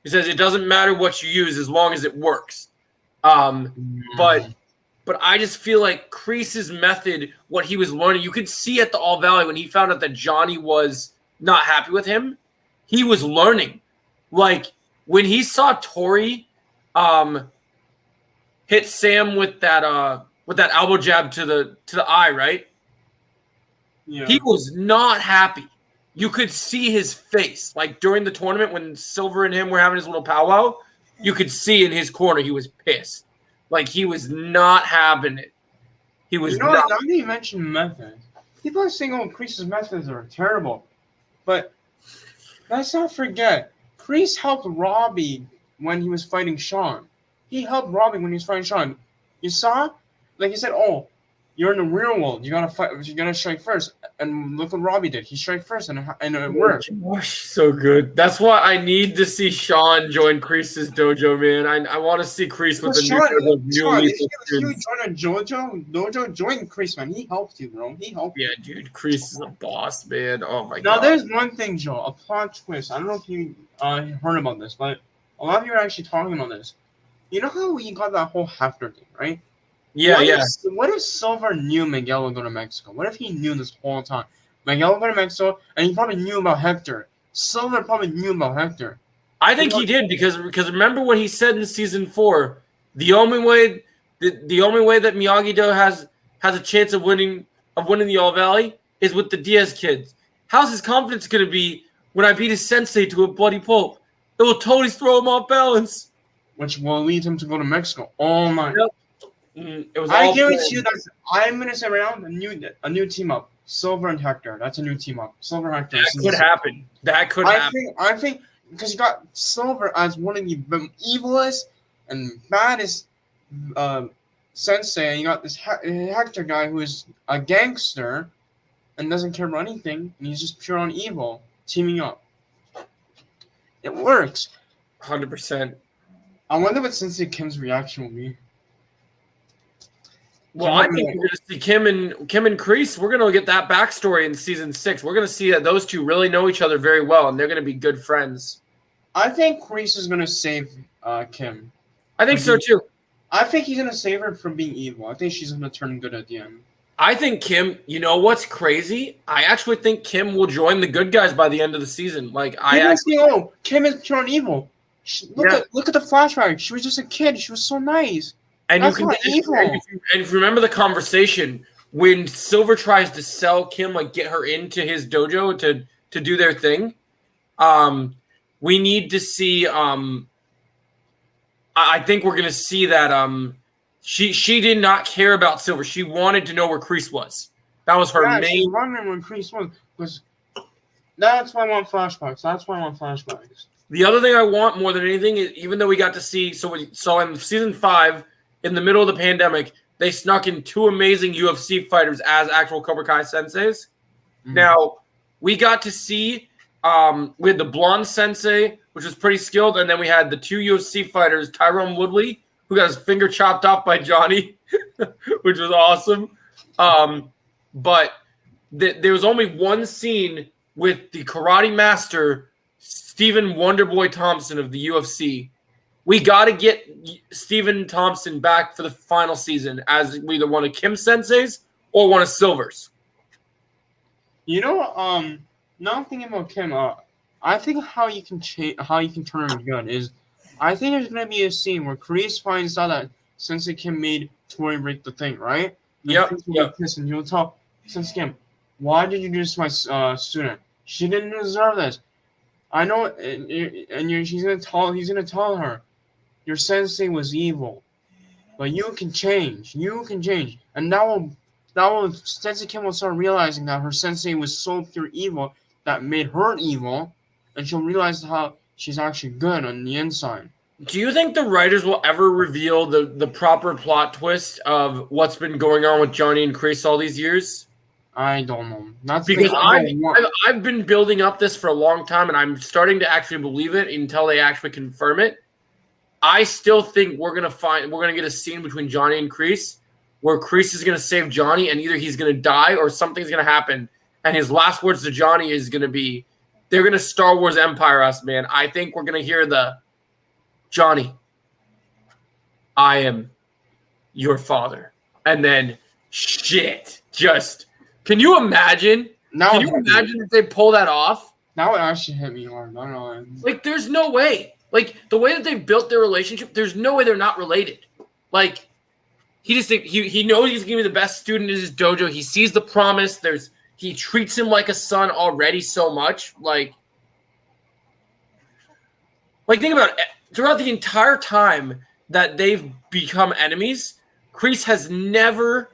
it doesn't matter what you use as long as it works. But I just feel like Kreese's method, what he was learning, you could see at the All Valley when he found out that Johnny was not happy with him, he was learning. Like when he saw Tori hit Sam with that elbow jab to the eye, right? Yeah. He was not happy. You could see his face. Like during the tournament when Silver and him were having his little powwow, you could see in his corner he was pissed. Like he was not having it. He was not. Now that you mentioned methods, people are saying, Kreese's methods are terrible. But let's not forget, Kreese helped Robbie when he was fighting Sean. He helped Robbie when he was fighting Sean. You saw? Like he said, you're in the real world. You gotta fight. You gotta strike first. And look what Robbie did. He struck first, and it worked. So good. That's why I need to see Sean join Kreese's dojo, man. I want to see Kreese with the new if you join a dojo, join Kreese, man. He helped you, bro. He helped you. Yeah, dude. Kreese is a boss, man. Oh my god. Now, there's one thing, Joe. A plot twist. I don't know if you heard about this, but a lot of you are actually talking about this. You know how we got that whole Hefter thing, right? Yeah, What if Silver knew Miguel would go to Mexico? What if he knew this whole time? Miguel would go to Mexico, and he probably knew about Hector. Silver probably knew about Hector. I think he did because remember what he said in season 4. The only way that Miyagi-Do has a chance of winning the All Valley is with the Diaz kids. How's his confidence going to be when I beat his sensei to a bloody pulp? It will totally throw him off balance. Which will lead him to go to Mexico. Oh my! Yep. I guarantee you that I'm gonna say right now a new team up. Silver and Hector. That's a new team up. Silver and Hector. That could happen. I think because you got Silver as one of the evilest and baddest sensei, and you got this Hector guy who is a gangster and doesn't care about anything, and he's just pure on evil, teaming up. It works. 100%. I wonder what Sensei Kim's reaction will be. Well, I think we're going to see Kim and Kreese. We're going to get that backstory in season 6. We're going to see that those two really know each other very well, and they're going to be good friends. I think Kreese is going to save Kim. I think so too. I think he's going to save her from being evil. I think she's going to turn good at the end. I think Kim, you know what's crazy? I actually think Kim will join the good guys by the end of the season. Kim is turned evil. Look at the flashback. She was just a kid. She was so nice. And That's not evil. And if you remember the conversation when Silver tries to sell Kim, like get her into his dojo to do their thing, we need to see. I think we're gonna see that. She did not care about Silver. She wanted to know where Kreese was. That was her main. She wanted where Kreese was. That's why I want flashbacks. The other thing I want more than anything is, even though we got to see, so we saw in season 5, in the middle of the pandemic, they snuck in 2 amazing UFC fighters as actual Cobra Kai senseis. Mm-hmm. Now, we got to see, we had the blonde sensei, which was pretty skilled, and then we had the 2 UFC fighters, Tyrone Woodley, who got his finger chopped off by Johnny, which was awesome. But there was only one scene with the karate master, Stephen Wonderboy Thompson of the UFC. We got to get Stephen Thompson back for the final season as either one of Kim's senseis or one of Silver's. You know, now thinking about Kim, I think how you can turn her good is, I think there's gonna be a scene where Kreese finds out that Sensei Kim made Tori break the thing, right? Yep. And he'll tell Sensei Kim, "Why did you do this to my student? She didn't deserve this." I know, he's gonna tell her, your sensei was evil, but you can change. And that will Sensei Kim will start realizing that her sensei was so pure evil that made her evil, and she'll realize how she's actually good on the inside. Do you think the writers will ever reveal the proper plot twist of what's been going on with Johnny and Kreese all these years? I don't know. That's because I've been building up this for a long time, and I'm starting to actually believe it until they actually confirm it. I still think we're gonna get a scene between Johnny and Kreese where Kreese is gonna save Johnny, and either he's gonna die or something's gonna happen, and his last words to Johnny is gonna be, "They're gonna Star Wars Empire us, man." I think we're gonna hear the Johnny, I am your father, and then shit just. Can you imagine? Can you imagine if they pull that off? That would actually hit me hard. I don't know. Like, there's no way. Like, the way that they've built their relationship, there's no way they're not related. Like, he knows he's going to be the best student in his dojo. He sees the promise. He treats him like a son already so much. Like think about it. Throughout the entire time that they've become enemies, Kreese has never,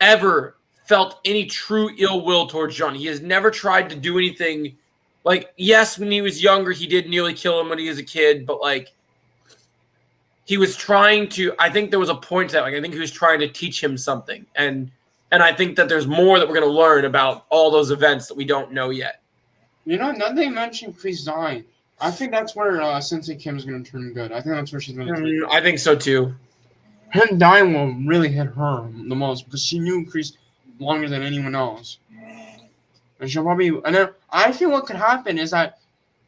ever felt any true ill will towards Johnny. He has never tried to do anything. Like, yes, when he was younger, he did nearly kill him when he was a kid, but like, he was trying to. I think there was a point to that. Like, I think he was trying to teach him something, and I think that there's more that we're going to learn about all those events that we don't know yet. You know, now they mentioned Kreese dying. I think that's where Sensei Kim is going to turn good. I think that's where she's going to turn good. I think so too. Him dying will really hit her the most because she knew Kreese longer than anyone else. And she'll probably. And then I feel what could happen is that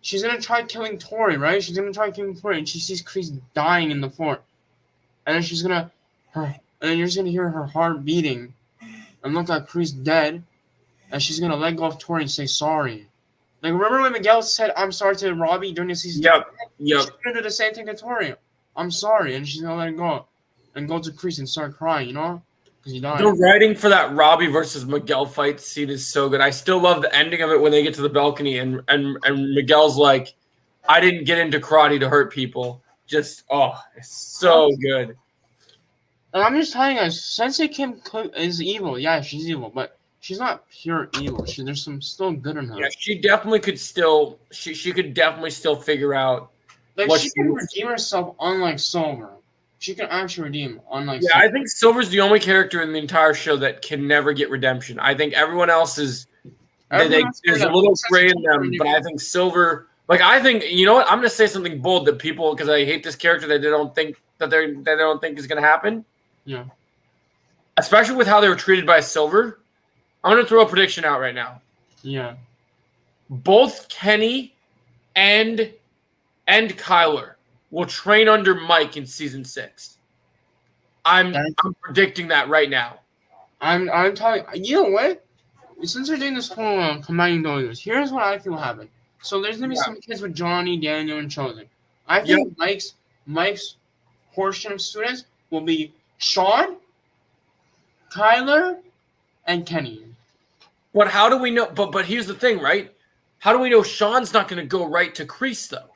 she's going to try killing Tori, right? She's going to try killing Tori, and she sees Kreese dying in the fort. And then she's going to. And then you're just going to hear her heart beating and look like Kreese dead. And she's going to let go of Tori and say sorry. Like, remember when Miguel said, "I'm sorry" to Robbie during the season? Yep. She's going to do the same thing to Tori. "I'm sorry." And she's going to let it go. And go to Kreese and start crying, you know? Because he died. The writing for that Robbie versus Miguel fight scene is so good. I still love the ending of it when they get to the balcony and Miguel's like, "I didn't get into karate to hurt people." Just, it's so good. And I'm just telling you, Sensei Kim is evil. Yeah, she's evil, but she's not pure evil. There's some still good in her. Yeah, she definitely could still. She could definitely still figure out. Like, she can redeem herself, unlike Silver. She can actually redeem, unlike. Yeah, Silver. I think Silver's the only character in the entire show that can never get redemption. I think everyone else is. There's a little gray in them, but I think Silver Like I think you know what? I'm gonna say something bold that people because I hate this character that they don't think is gonna happen. Yeah. Especially with how they were treated by Silver. I'm gonna throw a prediction out right now. Yeah. Both Kenny and Kyler will train under Mike in season 6. I'm predicting that right now. I'm telling you know what? Since we're doing this whole combining those, here's what I think will happen. So there's gonna be some kids with Johnny, Daniel, and Chosen. I think Mike's portion of students will be Sean, Kyler, and Kenny. But how do we know? But here's the thing, right? How do we know Sean's not going to go right to Kreese though?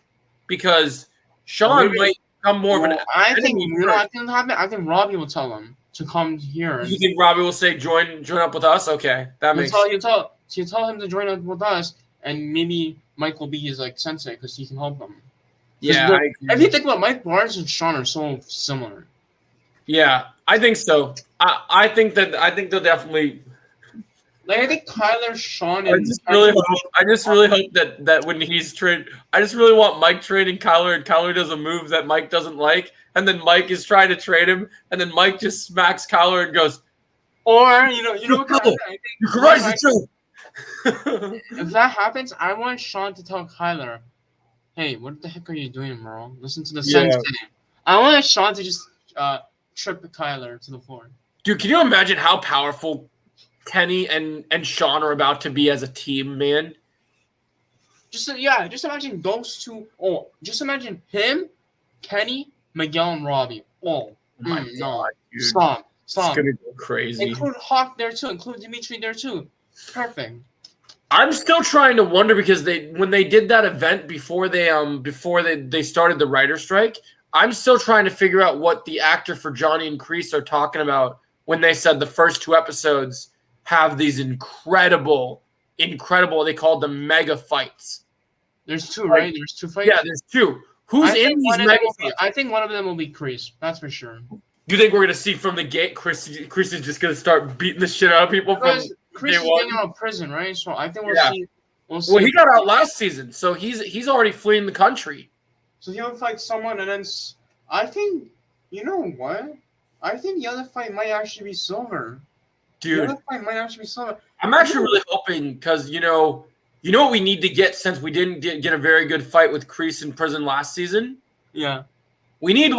Because Sean might become more of an. I think will happen. I think Robbie will tell them to come here. You think Robbie will say join up with us? Okay, that makes. You tell him to join up with us, and maybe Mike will be his sensei because he can help them. Yeah, if you think about Mike Barnes and Sean are so similar. Yeah, I think so. I think they'll definitely. I think Kyler, Sean, and I just really hope that when he's trained, I just really want Mike training Kyler, and Kyler does a move that Mike doesn't like, and then Mike is trying to trade him, and then Mike just smacks Kyler and goes, or you know what I think. If that happens, I want Sean to tell Kyler, "Hey, what the heck are you doing, bro? Listen to the sensei." I want Sean to just trip Kyler to the floor. Dude, can you imagine how powerful Kenny and Sean are about to be as a team, man? Just imagine those two. Oh, just imagine him, Kenny, Miguel, and Robbie. Oh, God, dude. Stop. It's gonna go crazy. Include Hawk there too. Include Dimitri there too. Perfect. I'm still trying to wonder because when they did that event before they started the writer strike, I'm still trying to figure out what the actor for Johnny and Kreese are talking about when they said the first 2 episodes have these incredible, they called them mega fights. There's 2, right? There's 2 fights? Yeah, there's 2. Who's in these mega fights? I think one of them will be Kreese. That's for sure. You think we're going to see from the gate Kreese is just going to start beating the shit out of people because Kreese is getting out of prison, right? So I think we'll see. Well, he got out last season, so he's already fleeing the country. So he'll fight someone, and then I think, you know what? I think the other fight might actually be Silver. Dude, the other fight might actually be Silver. I'm actually really hoping because you know what we need to get since we didn't get a very good fight with Kreese in prison last season. Yeah, we need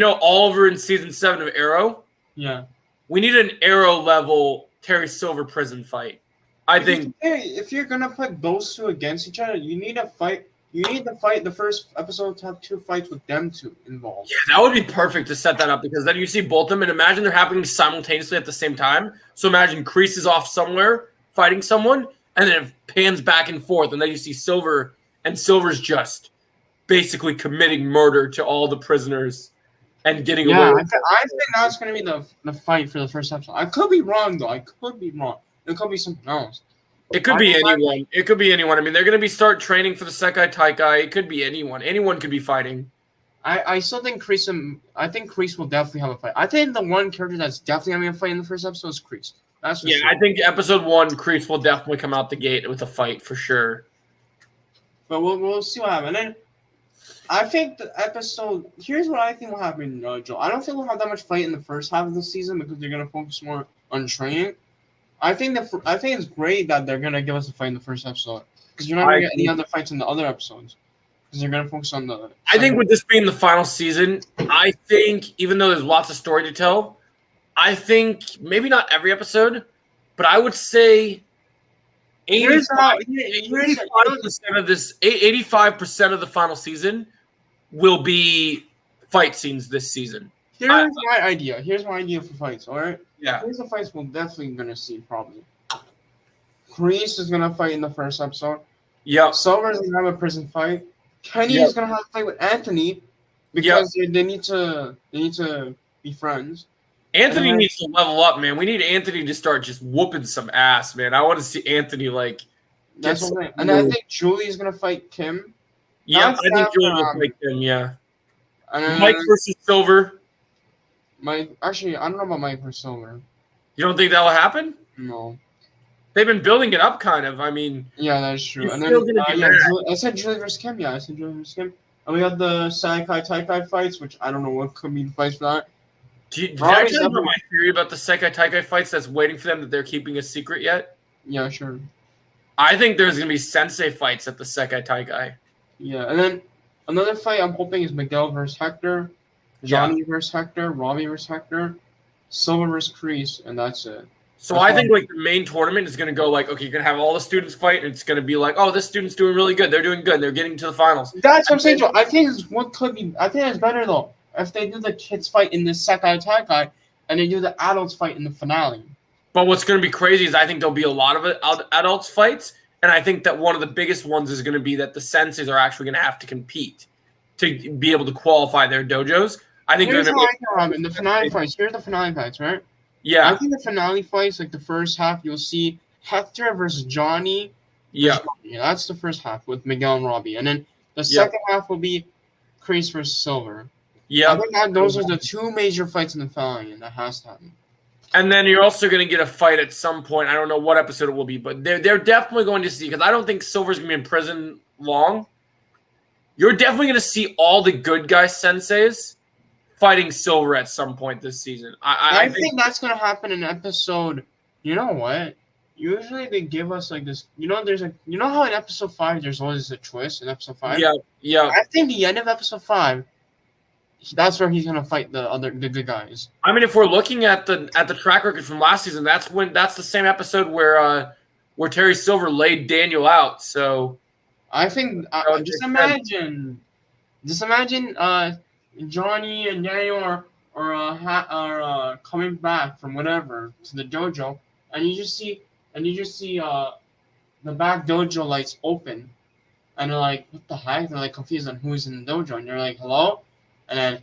Oliver in season 7 of Arrow. Yeah, we need an Arrow level Terry Silver prison fight. I think if you're gonna put those 2 against each other, you need to fight. You need to fight the first episode to have 2 fights with them 2 involved. Yeah, that would be perfect to set that up because then you see both of them and imagine they're happening simultaneously at the same time. So imagine Kreese is off somewhere fighting someone and then it pans back and forth and then you see Silver and Silver's just basically committing murder to all the prisoners and getting away. I think that's going to be the fight for the first episode. I could be wrong, though. It could be something else. It could be anyone. It could be anyone. I mean, they're going to be start training for the Sekai Taikai. It could be anyone. Anyone could be fighting. I still think Kreese. I think Kreese will definitely have a fight. I think the one character that's definitely having a fight in the first episode is Kreese. That's for sure. I think episode 1, Kreese will definitely come out the gate with a fight for sure. But we'll see what happens. And then I think the episode. Here's what I think will happen, Joe. I don't think we'll have that much fight in the first half of the season because they're going to focus more on training. I think it's great that they're gonna give us a fight in the first episode because you're not gonna get any other fights in the other episodes because they're gonna focus on the. I think with this being the final season, I think even though there's lots of story to tell, I think maybe not every episode, but I would say 85% of the final season will be fight scenes this season. Here's my idea for fights, all right? Yeah. Here's the fights we're definitely going to see, probably. Kreese is going to fight in the first episode. Yeah. Silver's going to have a prison fight. Kenny is going to have a fight with Anthony because they need to be friends. Anthony needs to level up, man. We need Anthony to start just whooping some ass, man. I want to see Anthony, That's what I'm saying. And I think Julie's going to fight Kim. Yeah, I think Julie will fight Kim, yeah. Mike versus Silver. Actually, I don't know about Mike versus Silver. You don't think that will happen? No. they've been building it up, kind of. I mean, Yeah, that's true. he's And then still gonna be mad. I said Julie versus Kim. Yeah, I said Julie versus Kim. And we had the Saikai Taikai fights, which I don't know what could be the fights for that. Did I tell you about my theory about the Saikai Taikai fights that's waiting for them that they're keeping a secret yet? Yeah, sure. I think there's gonna be sensei fights at the Saikai Taikai. Yeah, and then another fight I'm hoping is Miguel versus Hector, Johnny versus Hector, Robbie versus Hector, Silver versus Kreese, and that's it. So I think like the main tournament is going to go like, okay, you're going to have all the students fight, and it's going to be like, oh, this student's doing really good. They're doing good. They're getting to the finals. That's what I'm saying, Joe. I think it's what could be. I think it's better though if they do the kids fight in the Saikai Taikai, and they do the adults fight in the finale. But what's going to be crazy is I think there'll be a lot of adults fights, and I think that one of the biggest ones is going to be that the senseis are actually going to have to compete to be able to qualify their dojos. I think here's in the finale fights. Here's the finale fights, right? Yeah. I think the finale fights, like the first half, you'll see Hector versus Johnny. Yeah. That's the first half with Miguel and Robbie. And then the second half will be Kreese versus Silver. Yeah. I think those are the two major fights in the finale, and that has to happen. And then you're also going to get a fight at some point. I don't know what episode it will be, but they're definitely going to see, because I don't think Silver's going to be in prison long. You're definitely going to see all the good guy senseis fighting Silver at some point this season. I think that's gonna happen in episode. You know what? Usually they give us like this. There's how in episode 5 there's always a twist in episode 5. Yeah. I think the end of episode 5, that's where he's gonna fight the good guys. I mean, if we're looking at the track record from last season, that's the same episode where Terry Silver laid Daniel out. So I think just imagine. Johnny and Daniel are coming back from whatever to the dojo, and you just see the back dojo lights open, and they're like, "What the heck?" They're like confused on who's in the dojo, and they're like, "Hello," and then.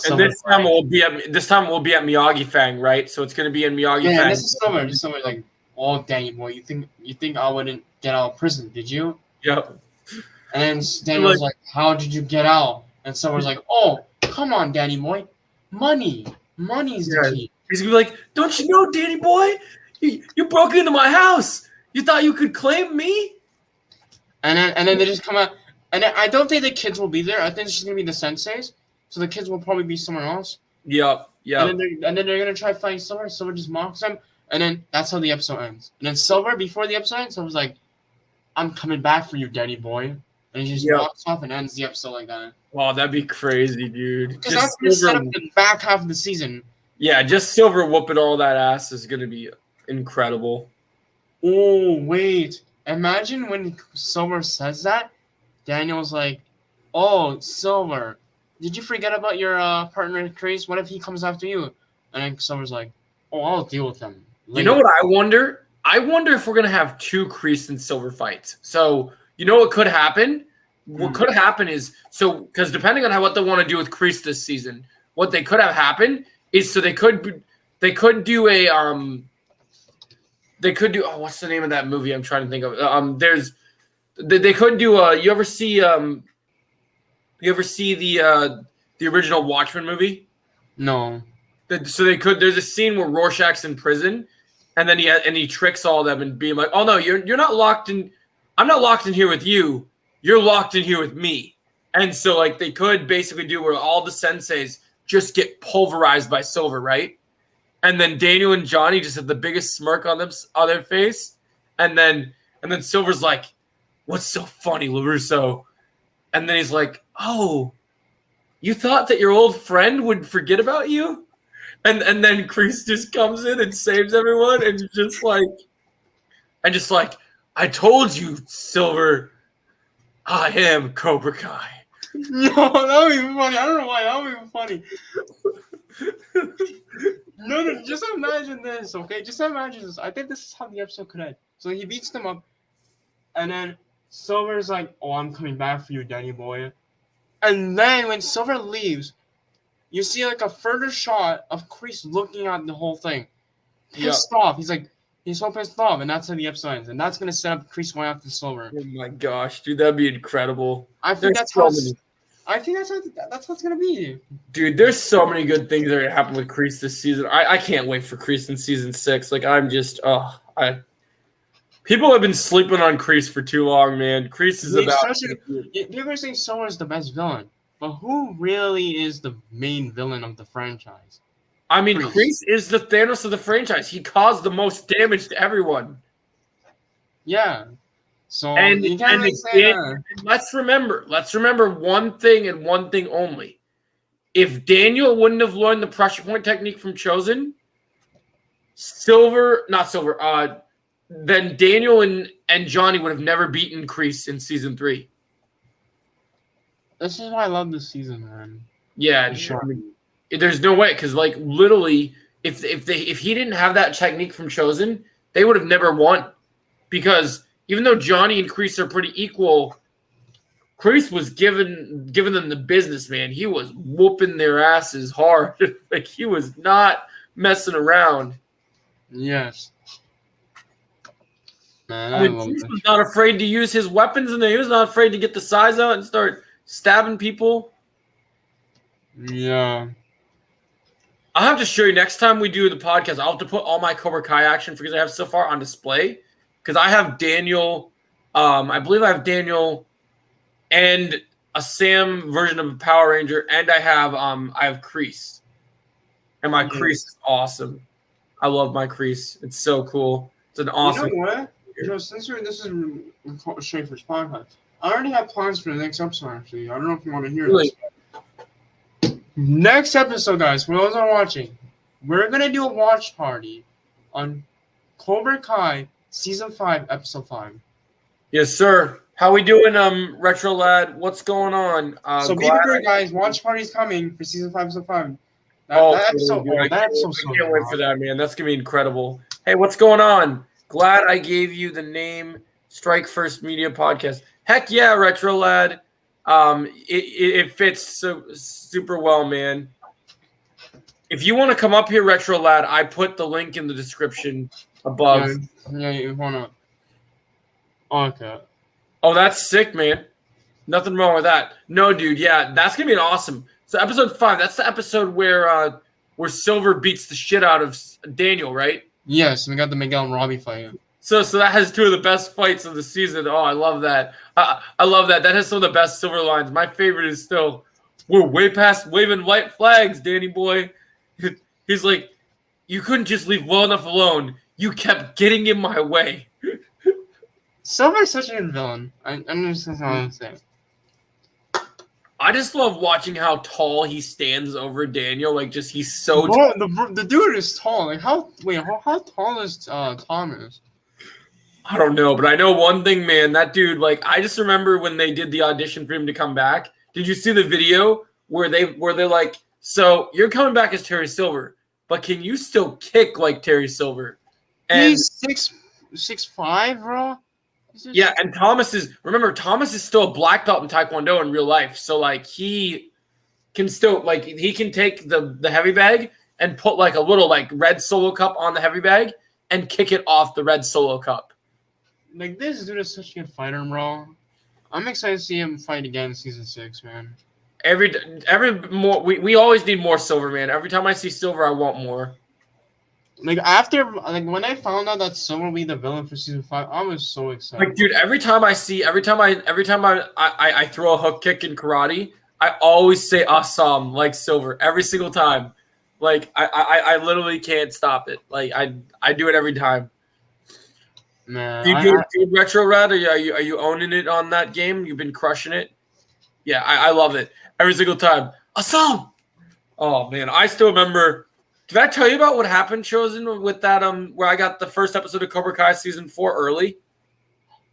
And this time we'll be at Miyagi Fang, right? So it's gonna be in Miyagi Fang. Yeah, this is somewhere like, "Oh, Danny boy, you think I wouldn't get out of prison, did you?" Yep. And then Daniel's like, "How did you get out?" And someone's like, "Oh, come on, Danny boy, money's the key." He's gonna be like, "Don't you know, Danny boy? You broke into my house. You thought you could claim me?" And then they just come out, and then I don't think the kids will be there. I think it's just gonna be the senseis, so the kids will probably be somewhere else. Yep. And then they're gonna try fighting Silver. Silver just mocks them, and then that's how the episode ends. And then Silver, before the episode ends, Silver's like, "I'm coming back for you, Danny boy," and he just walks off and ends the episode like that. Wow, that'd be crazy, dude. Because that's going to set up the back half of the season. Yeah, just Silver whooping all that ass is going to be incredible. Oh, wait. Imagine when Silver says that, Daniel's like, "Oh, Silver, did you forget about your partner, Kreese? What if he comes after you?" And then Silver's like, "Oh, I'll deal with him later." You know what I wonder? I wonder if we're going to have 2 Kreese and Silver fights. So, you know what could happen? What could happen is, because depending on what they want to do with Kreese this season, what they could have happened is, so they could do what's the name of that movie I'm trying to think of? They could do you ever see the original Watchmen movie? No. So there's a scene where Rorschach's in prison, and then he tricks all of them and being like, "Oh no, you're not locked in. I'm not locked in here with you. You're locked in here with me." And so, like, they could basically do where all the senseis just get pulverized by Silver, right? And then Daniel and Johnny just have the biggest smirk on their face. And then Silver's like, "What's so funny, LaRusso?" And then he's like, "Oh, you thought that your old friend would forget about you?" And then Kreese just comes in and saves everyone, and just like, "I told you, Silver, I am Cobra Kai." No, that would be funny. I don't know why. That would be funny. No, just imagine this, okay? Just imagine this. I think this is how the episode could end. So he beats them up, and then Silver's like, "Oh, I'm coming back for you, Danny boy." And then when Silver leaves, you see like a further shot of Kreese looking at the whole thing. Pissed off. He's so pissed off, and that's how the episode ends. And that's going to set up Kreese going after Silver. Oh my gosh, dude, that'd be incredible. I think that's how it's going to be. Dude, there's so many good things that are going to happen with Kreese this season. I can't wait for Kreese in season 6. Like, I'm just, People have been sleeping on Kreese for too long, man. Kreese is People say Silver is the best villain, but who really is the main villain of the franchise? I mean, Kreese is the Thanos of the franchise. He caused the most damage to everyone. Yeah. So let's remember one thing and one thing only. If Daniel wouldn't have learned the pressure point technique from Chosen, then Daniel and Johnny would have never beaten Kreese in season 3. This is why I love this season, man. Yeah, sure. I mean, there's no way, because like literally, if he didn't have that technique from Chosen, they would have never won. Because even though Johnny and Kreese are pretty equal, Kreese was giving them the business, man. He was whooping their asses hard. Like, he was not messing around. Yes. Man, I mean, Kreese was not afraid to use his weapons, and he was not afraid to get the size out and start stabbing people. Yeah. I'll have to show you next time we do the podcast. I'll have to put all my Cobra Kai action figures I have so far on display. Because I have Daniel, I believe I have Daniel and a Sam version of a Power Ranger, and I have Kreese. And my Kreese is awesome. I love my Kreese. It's so cool. It's an awesome. You know what? Since this is straight for podcast, I already have plans for the next episode. Actually, I don't know if you want to hear this. Next episode, guys, for those that are watching, we're gonna do a watch party on Cobra Kai Season 5, Episode 5. Yes, sir. How we doing, Retro Lad? What's going on? So be prepared, guys. Watch party's coming for Season 5, Episode 5. I can't wait for that, man. That's going to be incredible. Hey, what's going on? Glad I gave you the name Strike First Media Podcast. Heck yeah, Retro Lad. It fits so super well, man. If you want to come up here, Retro Lad, I put the link in the description above. Yeah, you want to. Okay. Oh, that's sick, man. Nothing wrong with that. No, dude. Yeah, that's going to be awesome. So episode 5, that's the episode where Silver beats the shit out of Daniel, right? Yes, we got the Miguel and Robbie fight. So that has 2 of the best fights of the season. Oh, I love that. I love that. That has some of the best Silver lines. My favorite is still, we're way past waving white flags, Danny boy. He's like, you couldn't just leave well enough alone. You kept getting in my way. Silver's such a good villain. I'm just going to say. I just love watching how tall he stands over Daniel. Like, just he's so tall. The dude is tall. Like, how tall is Thomas? I don't know, but I know one thing, man. That dude, like, I just remember when they did the audition for him to come back. Did you see the video where they're like, so you're coming back as Terry Silver, but can you still kick like Terry Silver? And he's 6'5", bro. Yeah, and Thomas is still a black belt in Taekwondo in real life. So like he can still he can take the heavy bag and put like a little like red Solo cup on the heavy bag and kick it off the red Solo cup. Like, this dude is such a good fighter, bro. I'm excited to see him fight again in season 6, man. We always need more Silver, man. Every time I see Silver, I want more. Like, when I found out that Silver will be the villain for season 5, I was so excited. Like, dude, every time I throw a hook kick in karate, I always say awesome like Silver every single time. Like, I literally can't stop it. Like, I do it every time. Man, do you do Retro Red? Are you owning it on that game? You've been crushing it. Yeah, I love it every single time. Awesome. Oh man, I still remember. Did I tell you about what happened, Chosen, with that where I got the first episode of Cobra Kai season 4 early?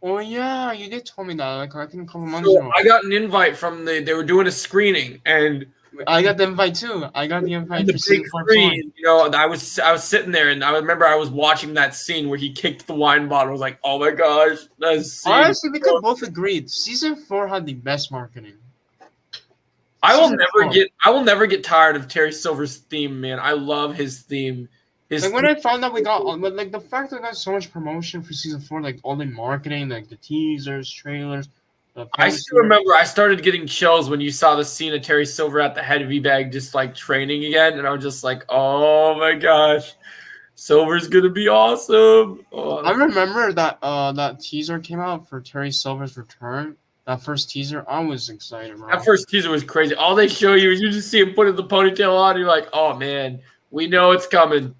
Oh yeah, you did tell me that. Like, I think a couple months ago. I got an invite from they were doing a screening, and I got the invite too. I got the invite for season 4. You know, I was sitting there, and I remember I was watching that scene where he kicked the wine bottle. I was like, oh my gosh, that's honestly, we could both agreed. Season 4 had the best marketing. I will never get tired of Terry Silver's theme, man. I love his theme. When I found out we got, like, the fact that we got so much promotion for season 4, like all the marketing, like the teasers, trailers. I still remember I started getting chills when you saw the scene of Terry Silver at the heavy bag, just like training again, and I was just like, oh my gosh, Silver's gonna be awesome. Oh, I remember that that teaser came out for Terry Silver's return. That first teaser, I was excited, bro. that first teaser was crazy. All they show you is you just see him putting the ponytail on. You're like, oh man, we know it's coming.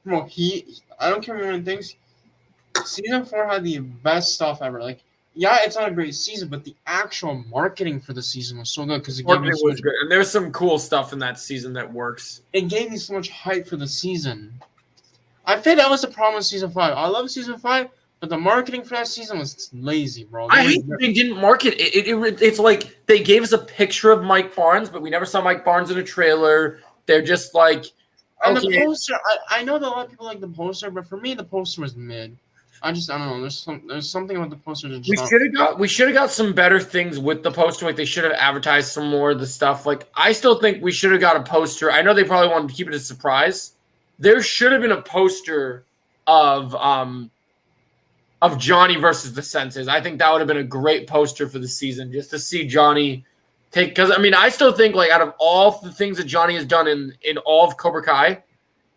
Bro, I don't care what anyone thinks. Season 4 had the best stuff ever. Like, yeah, it's not a great season, but the actual marketing for the season was so good because it gave you so much, good, and there's some cool stuff in that season that works. it gave you so much hype for the season. I think that was the problem with season 5. I love season 5, but the marketing for that season was lazy, bro. I hate that they didn't market it. It's like they gave us a picture of Mike Barnes, but we never saw Mike Barnes in a trailer. They're just like, and okay. the poster. I know that a lot of people like the poster, but for me, the poster was mid. I don't know. There's something about the poster that just We should have got some better things with the poster. Like they should have advertised some more of the stuff. Like I still think we should have got a poster. I know they probably wanted to keep it a surprise. There should have been a poster of Johnny versus the Senses. I think that would have been a great poster for the season, just to see Johnny take. Because I mean, I still think like out of all the things that Johnny has done in all of Cobra Kai,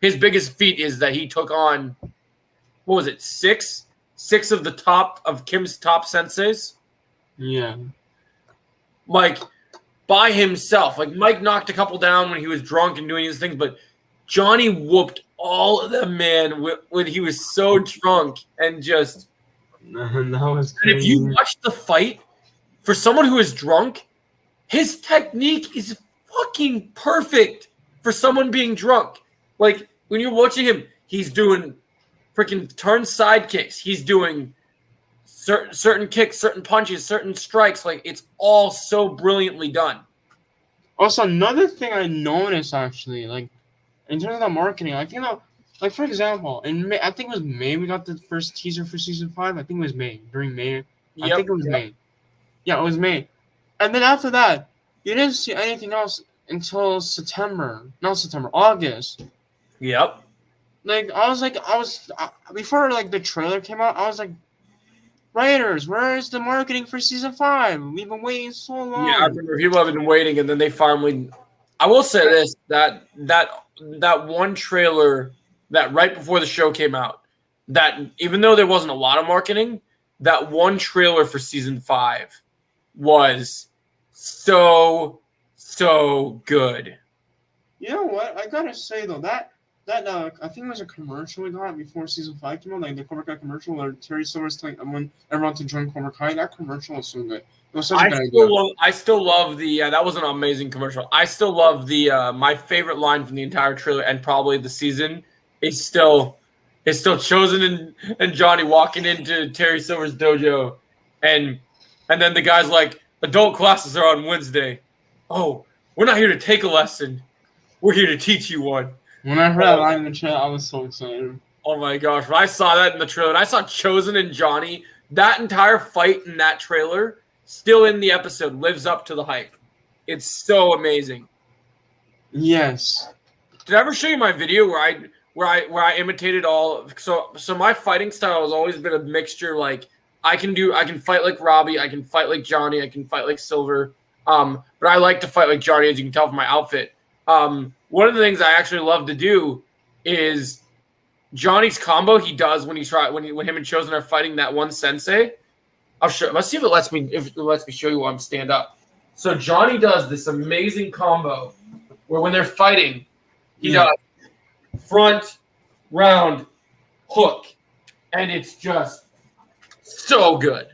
his biggest feat is that he took on, what was it, six of the top of Kim's top senseis? Yeah. Like, by himself. Like, Mike knocked a couple down when he was drunk and doing these things, but Johnny whooped all of them, man, when he was so drunk and just... That was crazy. And if you watch the fight, for someone who is drunk, his technique is fucking perfect for someone being drunk. Like, when you're watching him, he's doing freaking turn side kicks. He's doing certain kicks, certain punches, certain strikes. Like, it's all so brilliantly done. Also, another thing I noticed, actually, like, in terms of the marketing, I think that, like, for example, in May, I think it was May we got the first teaser for season 5. I think it was May. During May. I think it was May. Yeah, it was May. And then after that, you didn't see anything else until August. Yep. Like, before, like, the trailer came out, I was like, writers, where's the marketing for season 5? We've been waiting so long. Yeah, I remember people have been waiting, and then they finally... I will say this, that one trailer that right before the show came out, that even though there wasn't a lot of marketing, that one trailer for season 5 was so good. You know what? I gotta say though, that I think it was a commercial we got before season 5 came out, like the Cobra Kai commercial where Terry Silver's telling everyone to join Cobra Kai. That commercial was so good. It was such a good idea. I still love the that was an amazing commercial. I still love the my favorite line from the entire trailer and probably the season is still Chosen and Johnny walking into Terry Silver's dojo, and then the guy's like, adult classes are on Wednesday. Oh, we're not here to take a lesson. We're here to teach you one. When I heard that line in the trailer, I was so excited. Oh my gosh. When I saw that in the trailer, and I saw Chosen and Johnny, that entire fight in that trailer, still in the episode, lives up to the hype. It's so amazing. Yes. Did I ever show you my video where I imitated all? So my fighting style has always been a mixture. Like I can fight like Robbie, I can fight like Johnny, I can fight like Silver. But I like to fight like Johnny, as you can tell from my outfit. One of the things I actually love to do is Johnny's combo he does when him and Chosen are fighting that one sensei. Let's see if it lets me show you while I'm stand up. So Johnny does this amazing combo where when they're fighting, he does front, round, hook, and it's just so good.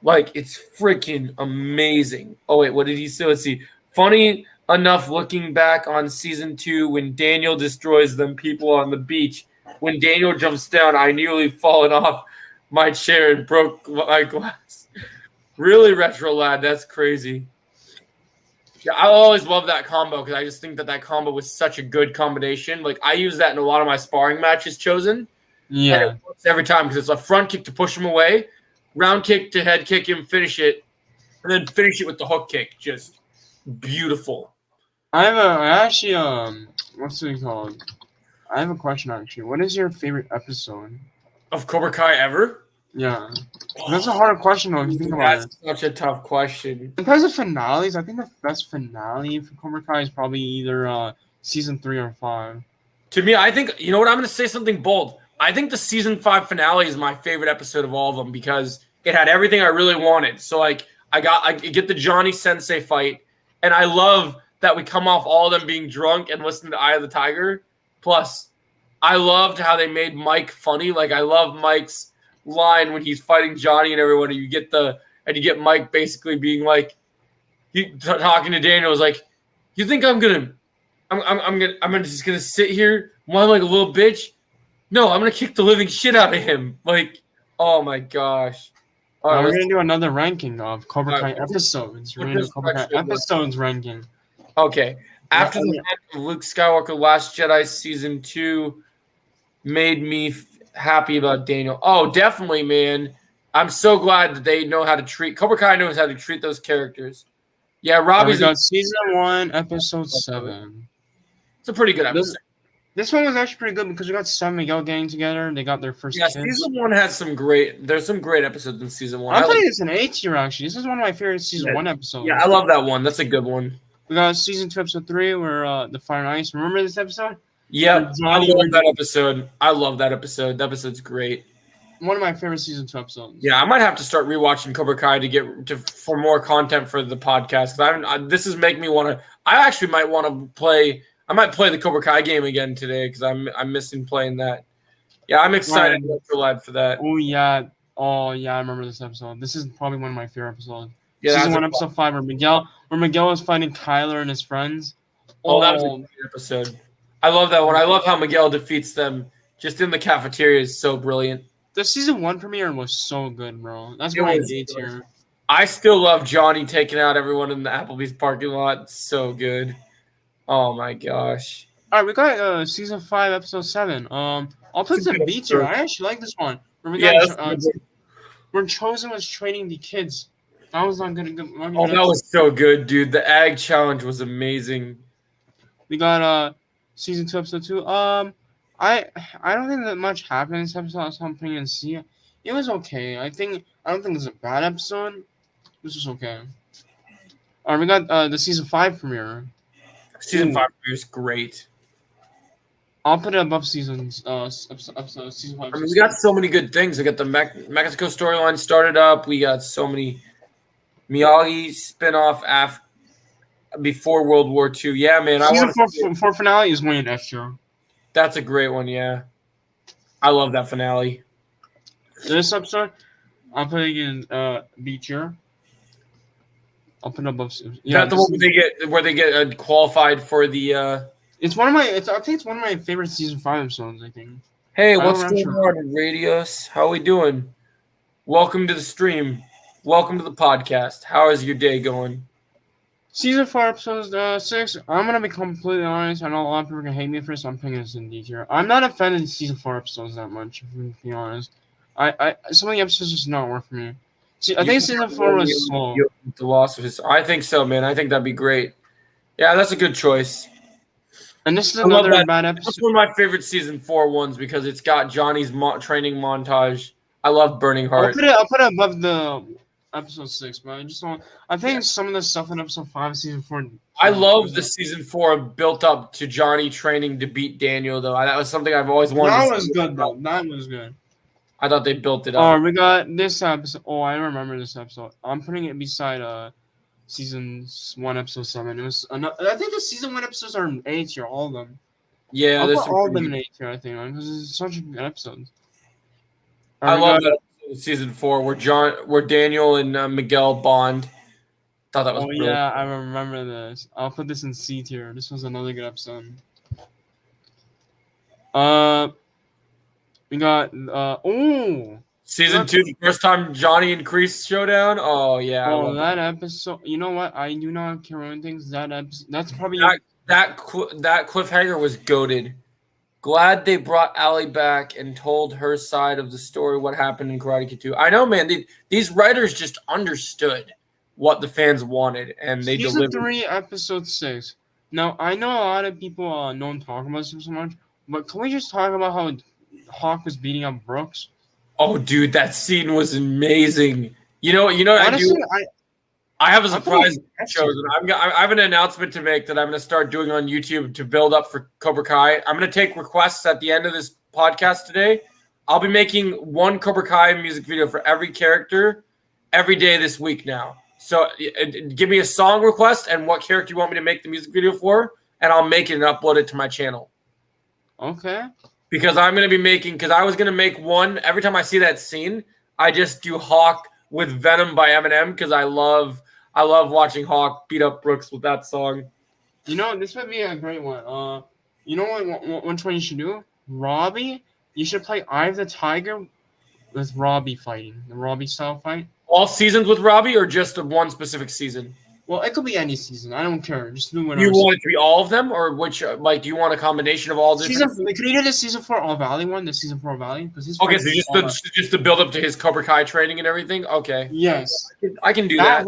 Like, it's freaking amazing. Oh, wait, what did he say? Let's see. Funny enough, looking back on season 2, when Daniel destroys them people on the beach, when Daniel jumps down, I nearly fallen off my chair and broke my glass. Really retro, lad. That's crazy. Yeah, I always love that combo because I just think that combo was such a good combination. Like, I use that in a lot of my sparring matches, Chosen. Yeah. And it works every time because it's a front kick to push him away, round kick to head kick him, finish it, and then finish it with the hook kick. Just beautiful. What's it called? I have a question, actually. What is your favorite episode of Cobra Kai ever? Yeah. That's a hard question, though, if you think about it. That's such a tough question. In terms of finales, I think the best finale for Cobra Kai is probably either season 3 or 5. To me, I think, you know what? I'm going to say something bold. I think the season 5 finale is my favorite episode of all of them because it had everything I really wanted. So, like, I get the Johnny Sensei fight, and I love that we come off all of them being drunk and listen to Eye of the Tiger. Plus, I loved how they made Mike funny. Like, I love Mike's line when he's fighting Johnny and everyone. You get Mike basically being like, talking to Daniel is like, you think I'm just gonna sit here whine like a little bitch? No, I'm gonna kick the living shit out of him. Like, oh my gosh. All right, we're gonna do another ranking of Cobra Kai episodes. We're gonna do Cobra Kai episodes ranking. Okay. After the end of Luke Skywalker Last Jedi season 2 made me happy about Daniel. Oh, definitely, man. I'm so glad that they know how to treat Cobra Kai knows how to treat those characters. Yeah, Robbie's got season 1, episode 7. It's a pretty good episode. This one was actually pretty good because we got San Miguel getting together. They got their first kids. Season 1 has some great episodes in season 1. I think it's an A tier, actually. This is one of my favorite season 1 episodes. Yeah, I love that one. That's a good one. We got season 2, episode 3, where the Fire and Ice. Remember this episode? Yeah, I love that episode. That episode's great. One of my favorite season 2 episodes. Yeah, I might have to start rewatching Cobra Kai for more content for the podcast. This is making me want to. I actually might want to play. I might play the Cobra Kai game again today because I'm missing playing that. Yeah, I'm excited to go live for that. Oh yeah, I remember this episode. This is probably one of my favorite episodes. Yeah, season 1, episode 5, where Miguel was fighting Kyler and his friends. Oh, that was a great episode. I love that one. I love how Miguel defeats them just in the cafeteria. Is so brilliant. The season 1 premiere was so good, bro. That's my A tier. I still love Johnny taking out everyone in the Applebee's parking lot. It's so good. Oh my gosh. All right, we got season 5, episode 7. I'll put some B tier. I actually like this one. Where Chosen was training the kids. That was not good. Oh, that was so good, dude. The Ag Challenge was amazing. We got season 2, episode 2. I don't think that much happened in this episode, so I'm putting in C. It was okay. I don't think it's a bad episode. This was okay. All right, we got the season 5 premiere. Season 5 premiere is great. I'll put it above season 5. I mean, we got so many good things. We got the Mexico storyline started up. We got so many Miyagi spinoff before World War II. Yeah, man. Season 4 finale is way next year. That's a great one, yeah. I love that finale. This episode, I'm putting in B tier. I'll put it above. Yeah, the one where they get qualified for the. It's one of my. I think it's one of my favorite season 5 episodes. I think. Hey, what's going on, Radius? How we doing? Welcome to the stream. Welcome to the podcast. How is your day going? Season 4, episode 6. I'm gonna be completely honest. I know a lot of people are gonna hate me for this. So I'm putting this in D tier. I'm not a fan of the season 4 episodes that much. If I'm being honest, some of the episodes just not work for me. See, I think season 4 was slow. The loss of his. I think so, man. I think that'd be great. Yeah, that's a good choice. And this is another bad episode. That's one of my favorite season 4 ones because it's got Johnny's training montage. I love Burning Heart. I'll put it above the episode 6, but I just don't. I think some of the stuff in episode 5, season 4. I love the season 4 built up to Johnny training to beat Daniel, though. That was something I've always wanted. That was good, though. That was good. I thought they built it up. We got this episode. Oh, I remember this episode. I'm putting it beside season 1, episode 7. It was. I think the season 1 episodes are an A tier, all of them. Yeah, I'll put all of them in A tier, I think, because it's such a good episode. I love that episode, season 4 where Daniel and Miguel bond. Thought that was. Oh brilliant. Yeah, I remember this. I'll put this in C tier. This was another good episode. We got season 2, the first time Johnny and Kreese showdown. Oh yeah. Oh, that episode. You know what? I do not care about things. That episode. That's probably that cliffhanger was goated. Glad they brought Allie back and told her side of the story. What happened in Karate Kid 2? I know, man. These writers just understood what the fans wanted, and they delivered. Season 3, episode 6. Now I know a lot of people don't talk about this so much, but can we just talk about how Hawk was beating up Brooks? Oh, dude, that scene was amazing. You know what? Honestly, I have a surprise that's chosen. I have an announcement to make that I'm going to start doing on YouTube to build up for Cobra Kai. I'm going to take requests at the end of this podcast today. I'll be making one Cobra Kai music video for every character every day this week now. So give me a song request and what character you want me to make the music video for, and I'll make it and upload it to my channel. Okay. Because I'm going to be making, because I was going to make one, every time I see that scene, I just do Hawk with Venom by Eminem because I love watching Hawk beat up Brooks with that song. You know, this would be a great one. You know what? Which one you should do? Robbie. You should play Eye of the Tiger with Robbie fighting the Robbie style fight. All seasons with Robbie, or just one specific season? Well, it could be any season. I don't care. Just do whatever. You want it to be all of them, or which? Like, do you want a combination of all this? Could you do the season 4 All Valley one? The season 4 Valley, because okay, so just to build up to his Cobra Kai training and everything. Okay. Yes, I can do that.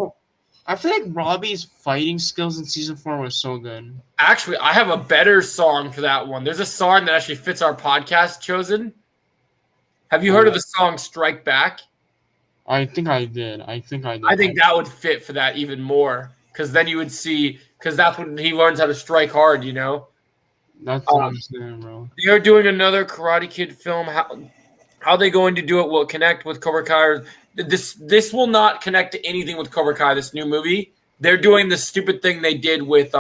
I feel like Robbie's fighting skills in season 4 was so good. Actually, I have a better song for that one. There's a song that actually fits our podcast chosen. Have you heard of the song "Strike Back"? I think I did. I think that would fit for that even more, because then you would see, because that's when he learns how to strike hard, you know? That's what I'm saying, bro. They're doing another Karate Kid film. How they going to do it will connect with Cobra Kai. This will not connect to anything with Cobra Kai, this new movie. They're doing the stupid thing they did with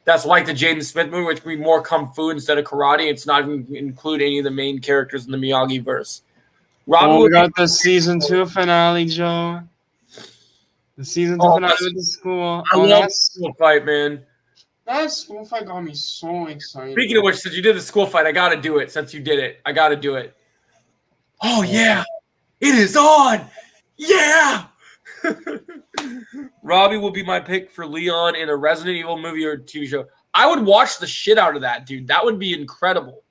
that's like the Jaden Smith movie, which would be more kung fu instead of karate. It's not even include any of the main characters in the Miyagi verse. We got the season 2 finale, Joe. The season 2 finale with the school. I love the school fight, man. That school fight got me so excited. Speaking of which, since you did the school fight, I got to do it. Since you did it, I got to do it. Oh, yeah. It is on. Yeah. Robbie will be my pick for Leon in a Resident Evil movie or TV show. I would watch the shit out of that, dude. That would be incredible.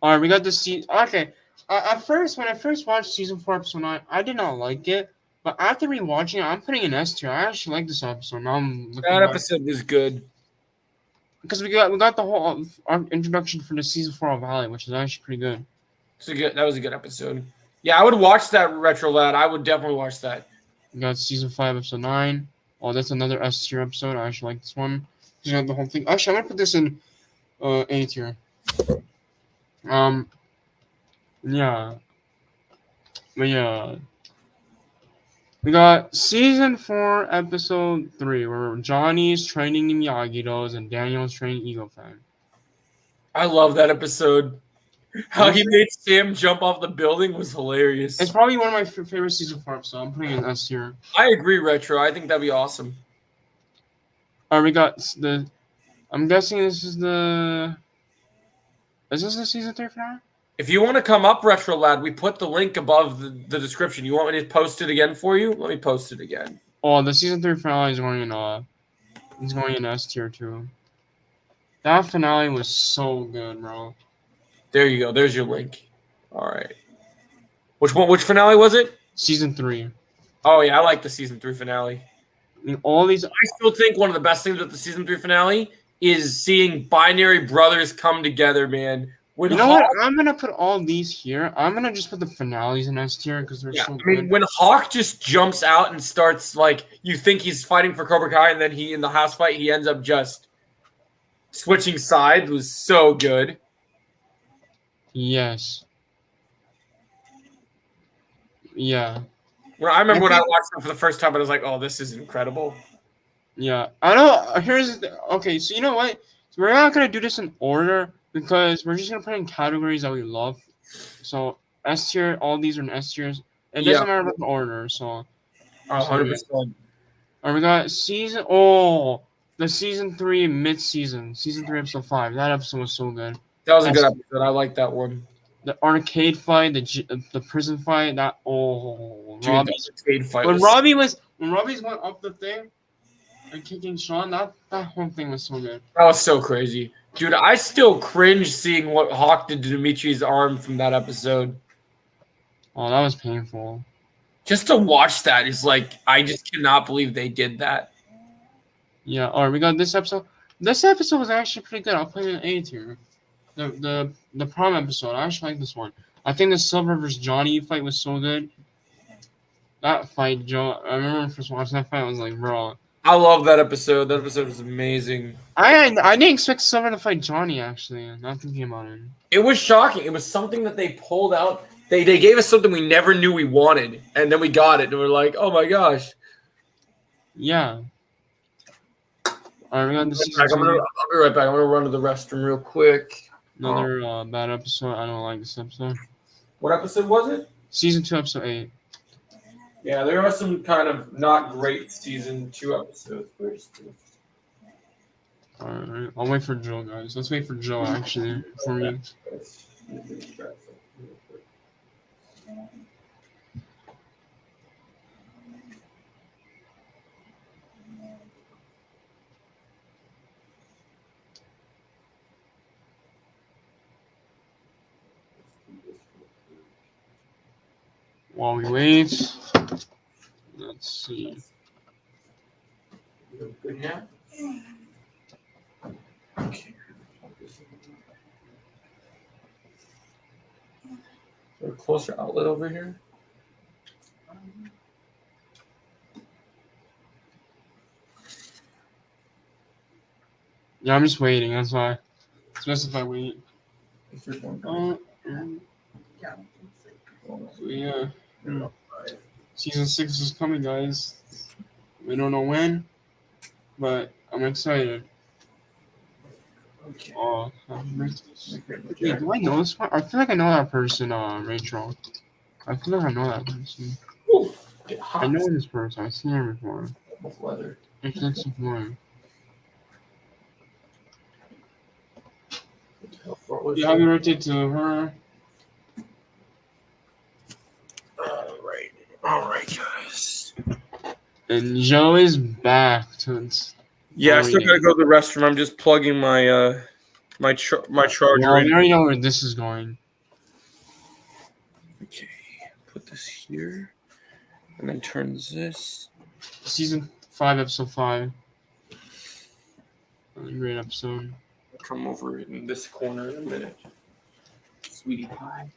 All right, we got the season. Okay. At first, when I first watched season 4, episode 9, I did not like it. But after rewatching it, I'm putting an S tier. I actually like this episode. Now that episode was good. Because we got the whole introduction for the season 4 of Valley, which is actually pretty good. That was a good episode. Yeah, I would watch that, Retro Lad. I would definitely watch that. We got season 5, episode 9. Oh, that's another S tier episode. I actually like this one. You got the whole thing. Actually, I'm gonna put this in A tier. Yeah. But yeah. We got season 4, episode 3, where Johnny's training the Miyagi-Dos and Daniel's training Eagle Fang. I love that episode. How he made Sam jump off the building was hilarious. It's probably one of my favorite season 4 episodes. I'm putting it in S tier. I agree, Retro. I think that'd be awesome. Alright, we got the... I'm guessing this is the... Is this the season 3 finale? If you want to come up, Retro Lad, we put the link above the description. You want me to post it again for you? Let me post it again. Oh, the season 3 finale is going in S tier too. That finale was so good, bro. There you go. There's your link. All right. Which one? Which finale was it? Season 3. Oh yeah, I like the season 3 finale. I mean, all these. I still think one of the best things with the season 3 finale is seeing binary brothers come together, man. You know what? I'm gonna put all these here. I'm gonna just put the finales in S tier because they're so good. I mean, when Hawk just jumps out and starts, like, you think he's fighting for Cobra Kai, and then in the house fight, he ends up just switching sides, was so good. Yes. Yeah. Well, I remember when I watched it for the first time, I was like, "Oh, this is incredible." Yeah, I know. Okay, so you know what? So we're not gonna do this in order because we're just gonna put in categories that we love. So S tier, all these are in S tiers. It doesn't matter about the order. So 100%. Alright, we got the season 3 mid-season, season 3 episode 5. That episode was so good. That was a good episode. I like that one. The arcade fight, the prison fight. Dude, the arcade fight. When Robbie's went up the thing and kicking Sean, that whole thing was so good. That was so crazy, dude. I still cringe seeing what Hawk did to Dimitri's arm from that episode. Oh, that was painful. Just to watch that is like, I just cannot believe they did that. Yeah. All right, we got this episode. This episode was actually pretty good. I'll put it in A tier. The prom episode. I actually like this one. I think the Silver versus Johnny fight was so good. That fight, Joe. I remember first watching that fight. I was like, bro. I love that episode. That episode is amazing. I didn't expect Silver to fight Johnny. Actually, not thinking about it. It was shocking. It was something that they pulled out. They gave us something we never knew we wanted, and then we got it, and we're like, oh my gosh. Yeah. All right, we got the season I'll be right back. I'm gonna run to the restroom real quick. Another bad episode. I don't like this episode. What episode was it? Season 2, episode 8. Yeah, there are some kind of not great season 2 episodes. Alright, I'll wait for Joe, guys. Let's wait for Joe, actually, for me. While we wait, let's see. Good hand? Okay. Is there a closer outlet over here? Yeah, I'm just waiting, that's why. It's best if I wait. So yeah. Season 6 is coming, guys. We don't know when, but I'm excited. Okay. Oh, wait, do I know this one? I feel like I know that person, Rachel. I feel like I know that person. Ooh, I know this person. I've seen her before. Leather. It's like some more. Yeah, happy birthday to her. All right, guys. And Joe is back to its. Yeah, I still gotta go to the restroom. I'm just plugging my my charger. Well, we already know where this is going. Okay, put this here, and then turn this. Season 5, episode 5. Great episode. I'll come over in this corner in a minute. Sweetie pie.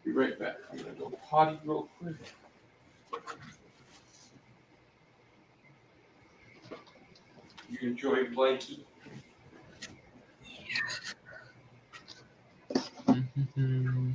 Be right back. I'm gonna go potty real quick. You enjoy Blanky? Mm-hmm.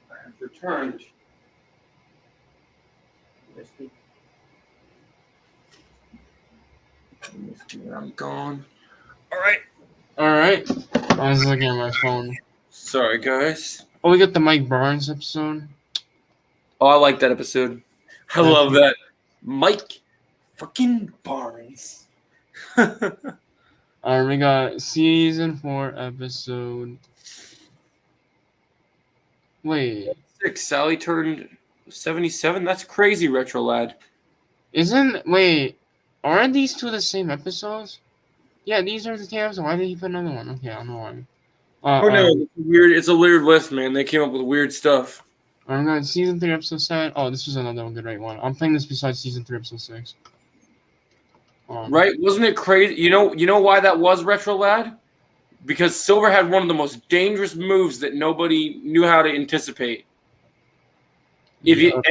I have returned. I'm gone. All right. I was looking at my phone. Sorry, guys. Oh, we got the Mike Barnes episode. Oh, I like that episode. I love that. Mike fucking Barnes. We got season 4 episode. Wait. 6. Sally turned 77. That's crazy, Retro Lad. Aren't these two the same episodes? Yeah, these are the same episodes. Why did he put another one? Okay, I don't know why. Oh no, it's weird. It's a weird list, man. They came up with weird stuff. I'm going season 3, episode 7. Oh, this was another one, good right one. I'm playing this besides season 3, episode 6. Right? Wasn't it crazy? You know why that was, Retro Lad? Because Silver had one of the most dangerous moves that nobody knew how to anticipate. If you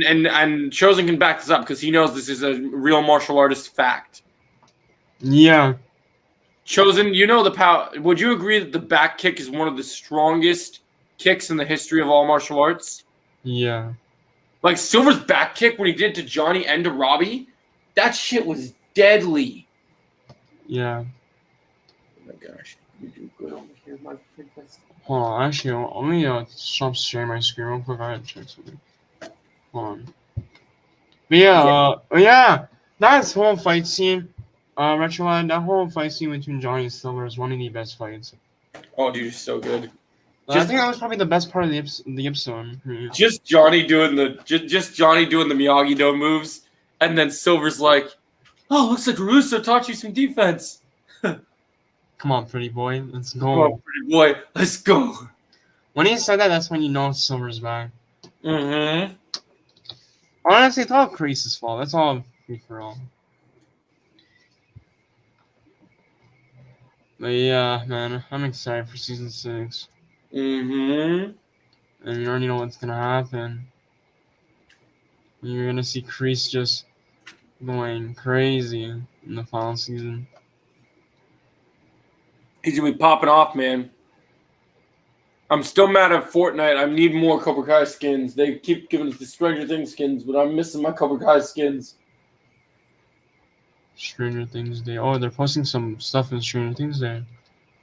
and Chosen can back this up because he knows this is a real martial artist fact. Yeah. Chosen, you know the power. Would you agree that the back kick is one of the strongest kicks in the history of all martial arts? Yeah. Like Silver's back kick when he did to Johnny and to Robbie, that shit was deadly. Yeah. Oh my gosh, you do good over here, my princess. Hold on, actually, let me stop sharing my screen real quick. I gotta check something. Hold on. But yeah, That whole fight scene, Retrolad, that whole fight scene between Johnny and Silver is one of the best fights. Oh, dude, it's so good. I think that was probably the best part of the episode. Just Johnny doing the Miyagi-Do moves, and then Silver's like, "Oh, looks like Russo taught you some defense." Come on, pretty boy, let's go. Come on, pretty boy, let's go. When he said that, that's when you know Silver's back. Mm-hmm. Honestly, it's all Kreese's fault. That's all free for all. But yeah, man, I'm excited for season 6. Mm-hmm. And you already know what's gonna happen. You're gonna see Kreese just going crazy in the final season. He's gonna be popping off, man. I'm still mad at Fortnite. I need more Cobra Kai skins. They keep giving us the Stranger Things skins, but I'm missing my Cobra Kai skins. Stranger Things Day. Oh, they're posting some stuff in Stranger Things Day.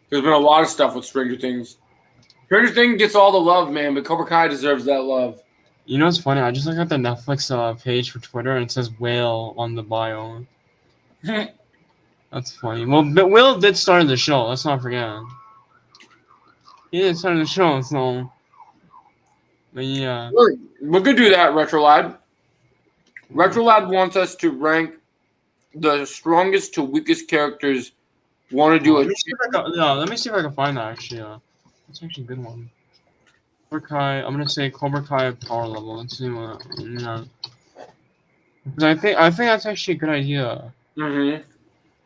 There's been a lot of stuff with Stranger Things. Stranger Things gets all the love, man, but Cobra Kai deserves that love. You know what's funny? I just looked at the Netflix page for Twitter and it says Whale on the bio. That's funny. Well, but Will did start the show. Let's not forget. He did start the show, so. But yeah. We're gonna do that, Retrolad. Retrolad wants us to rank the strongest to weakest characters. Want to do Let me see if I can find that actually. That's actually a good one. Cobra Kai. I'm gonna say Cobra Kai power level. Let's see what. Yeah. Because I think that's actually a good idea. Mm-hmm.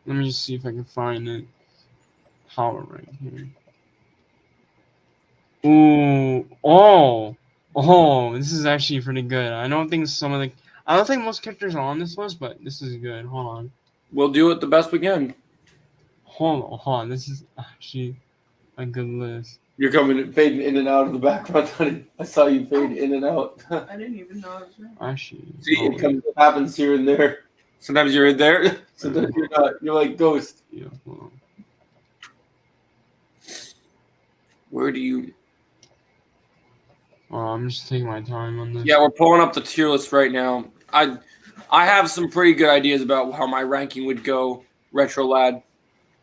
Let me just see if I can find it. Power right here. Ooh. Oh. This is actually pretty good. I don't think most characters are on this list, but this is good. Hold on. We'll do it the best we can. Hold on. This is actually a good list. You're fading in and out of the background, honey. I saw you fade in and out. I didn't even know it was there. Actually. See, it happens here and there. Sometimes you're in there, sometimes you're not. You're like Ghost. Yeah, hold on. Where do you... I'm just taking my time on this. Yeah, we're pulling up the tier list right now. I have some pretty good ideas about how my ranking would go, Retrolad.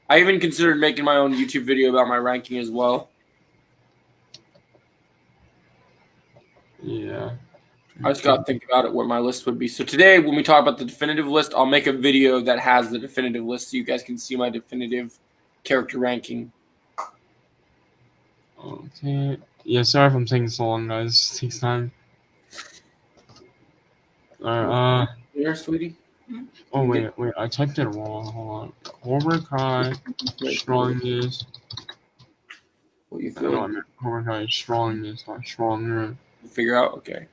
I even considered making my own YouTube video about my ranking as well. Yeah. I just got to think about it, what my list would be. So today, when we talk about the definitive list, I'll make a video that has the definitive list so you guys can see my definitive character ranking. Okay. Yeah, sorry if I'm taking so long, guys. It takes time. Alright, There, sweetie? Oh, wait. I typed it wrong. Hold on. Cobra Kai, strongest. What you I feel? meant Cobra Kai, strongest, not stronger. Figure out? Okay.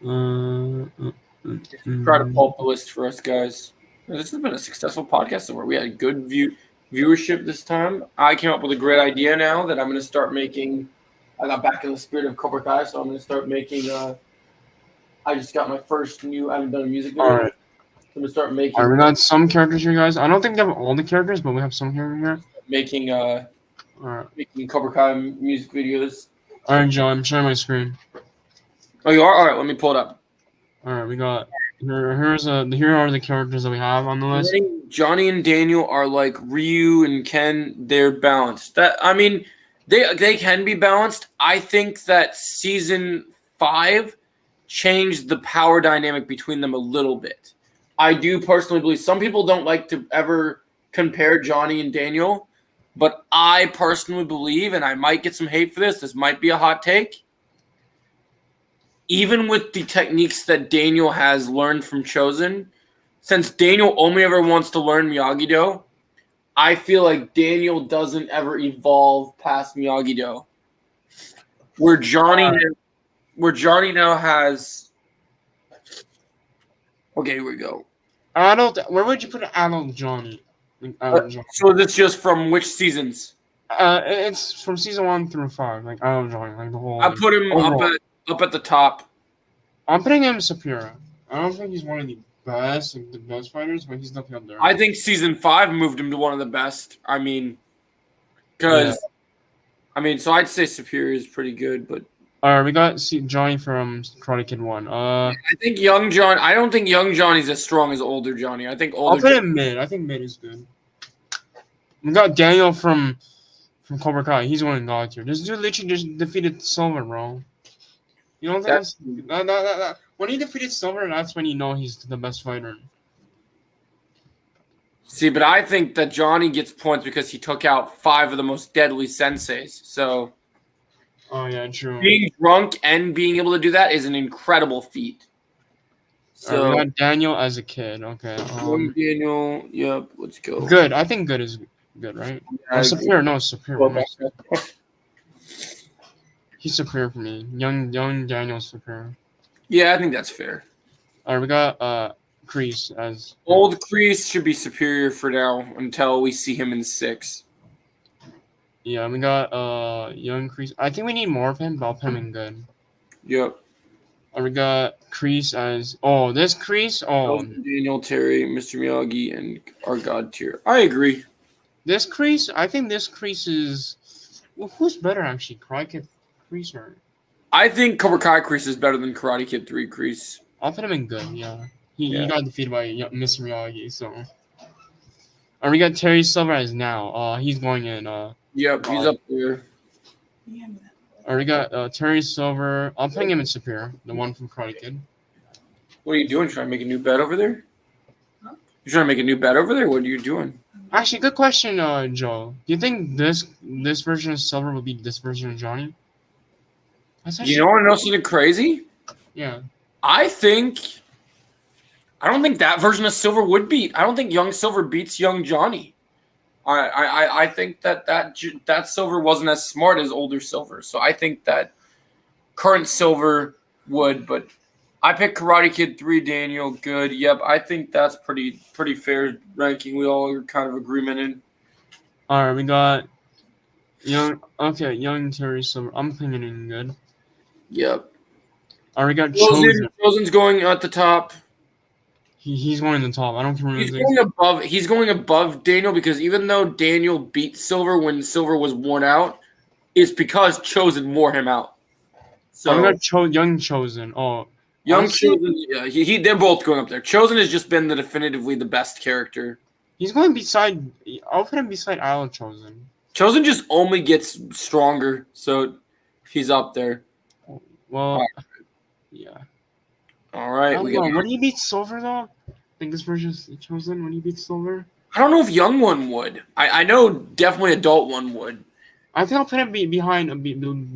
Try Try to pull up the list for us, guys. This has been a successful podcast so where we had good viewership this time. I came up with a great idea now that I'm going to start making. I got back in the spirit of Cobra Kai, so I'm going to start making. I just got my first I haven't done a music video. Alright. I'm going to start making. Alright, we got some characters here, guys. I don't think we have all the characters, but we have some characters here. Making Alright. making Cobra Kai music videos. Alright, Joe, I'm sharing my screen. Oh, you are? All right, let me pull it up. Alright, we got. Here are the characters that we have on the I list. think Johnny and Daniel are like Ryu and Ken. They're balanced. They can be balanced. I think that season 5 changed the power dynamic between them a little bit. I do personally believe some people don't like to ever compare Johnny and Daniel, but I personally believe, and I might get some hate for this. This might be a hot take. Even with the techniques that Daniel has learned from Chosen, since Daniel only ever wants to learn Miyagi-Do, I feel like Daniel doesn't ever evolve past Miyagi-Do. Where Johnny now has... Okay, here we go. Where would you put adult Johnny? Johnny? So this just from which seasons? It's from season 1 through 5. Like adult Johnny, like the whole. I put him up at the top. I'm putting him superior. I don't think he's one of the best fighters, but he's definitely up there. I think season 5 moved him to one of the best. I mean, because so I'd say superior is pretty good, but All right, we got Johnny from Karate Kid 1. I think young John. I don't think young Johnny's as strong as older Johnny. I think I'll older. put him mid. I think mid is good. We got Daniel from Cobra Kai. He's winning God tier. This dude literally just defeated Silver, bro. You don't think that's when he defeated Silver, that's when you know he's the best fighter. See, but I think that Johnny gets points because he took out 5 of the most deadly senseis. So. Oh yeah, true. Being drunk and being able to do that is an incredible feat. So we got Daniel as a kid. Okay. Daniel, yep. Let's go. Good. I think good is good, right? Yeah, superior. No, superior. He's superior for me. Young Daniel's superior. Yeah, I think that's fair. All right, we got Kreese as old Kreese should be superior for now until we see him in 6. Yeah, we got young Kreese. I think we need more of him, but I'll put him in good. Yep. We got Kreese as this Kreese. Daniel, Terry, Mr. Miyagi, and our God tier. I agree. This Kreese, I think this Kreese is who's better actually, Karate Kid Kreese or? I think Cobra Kai Kreese is better than Karate Kid 3 Kreese. I'll put him in good. Yeah, he got defeated by Mr. Miyagi. So, and we got Terry Silver as now. He's going in. Yep, he's up there. Or we got Terry Silver. I'm putting him in superior, the one from Karate Kid. What are you doing? Trying to make a new bet over there? Huh? You trying to make a new bet over there? What are you doing? Actually, good question, Joe. Do you think this version of Silver will be this version of Johnny? You don't want to know something crazy? Yeah. I don't think that version of Silver would beat. I don't think young Silver beats young Johnny. I think that Silver wasn't as smart as older Silver. So I think that current Silver would, but I picked Karate Kid 3, Daniel, good. Yep, I think that's pretty fair ranking. We all are kind of agreement in. All right, we got young Terry Silver. I'm thinking in good. Yep. All right, we got Chosen. Chosen's going at the top. He's going to the top. I don't care. He's going above Daniel because even though Daniel beat Silver when Silver was worn out, it's because Chosen wore him out. So I got young Chosen. Young Chosen. Yeah, they're both going up there. Chosen has just been definitively the best character. He's going beside. I'll put him beside Isle Chosen. Chosen just only gets stronger, so he's up there. Well, yeah. All right. When do you beat Silver though? I think this version is Chosen. When you beat Silver, I don't know if young one would. I know definitely adult one would. I think I'll put him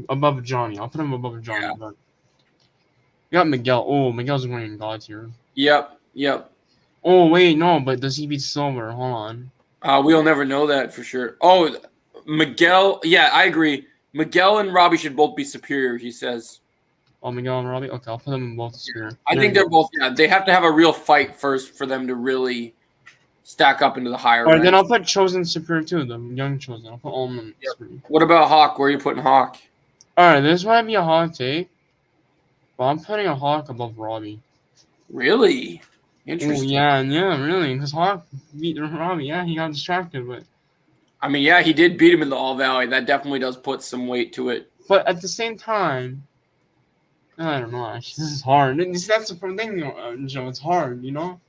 above Johnny. I'll put him above Johnny. Yeah. But you got Miguel. Oh, Miguel's winning God tier. Yep. Oh wait, no, but does he beat Silver? Hold on. We'll never know that for sure. Oh, Miguel. Yeah, I agree. Miguel and Robbie should both be superior. He says. Oh, Miguel and Robbie? Okay, I'll put them in both superior. I think they're both, they have to have a real fight first for them to really stack up into the higher rank. Then I'll put Chosen superior too, the young Chosen. I'll put all of them superior. What about Hawk? Where are you putting Hawk? All right, this might be a hot take, but I'm putting a Hawk above Robbie. Really? Interesting. Yeah, really, because Hawk beat Robbie. Yeah, he got distracted, but... I mean, yeah, he did beat him in the All Valley. That definitely does put some weight to it. But at the same time... I don't know, actually. This is hard. That's the thing, Joe. It's hard, you know?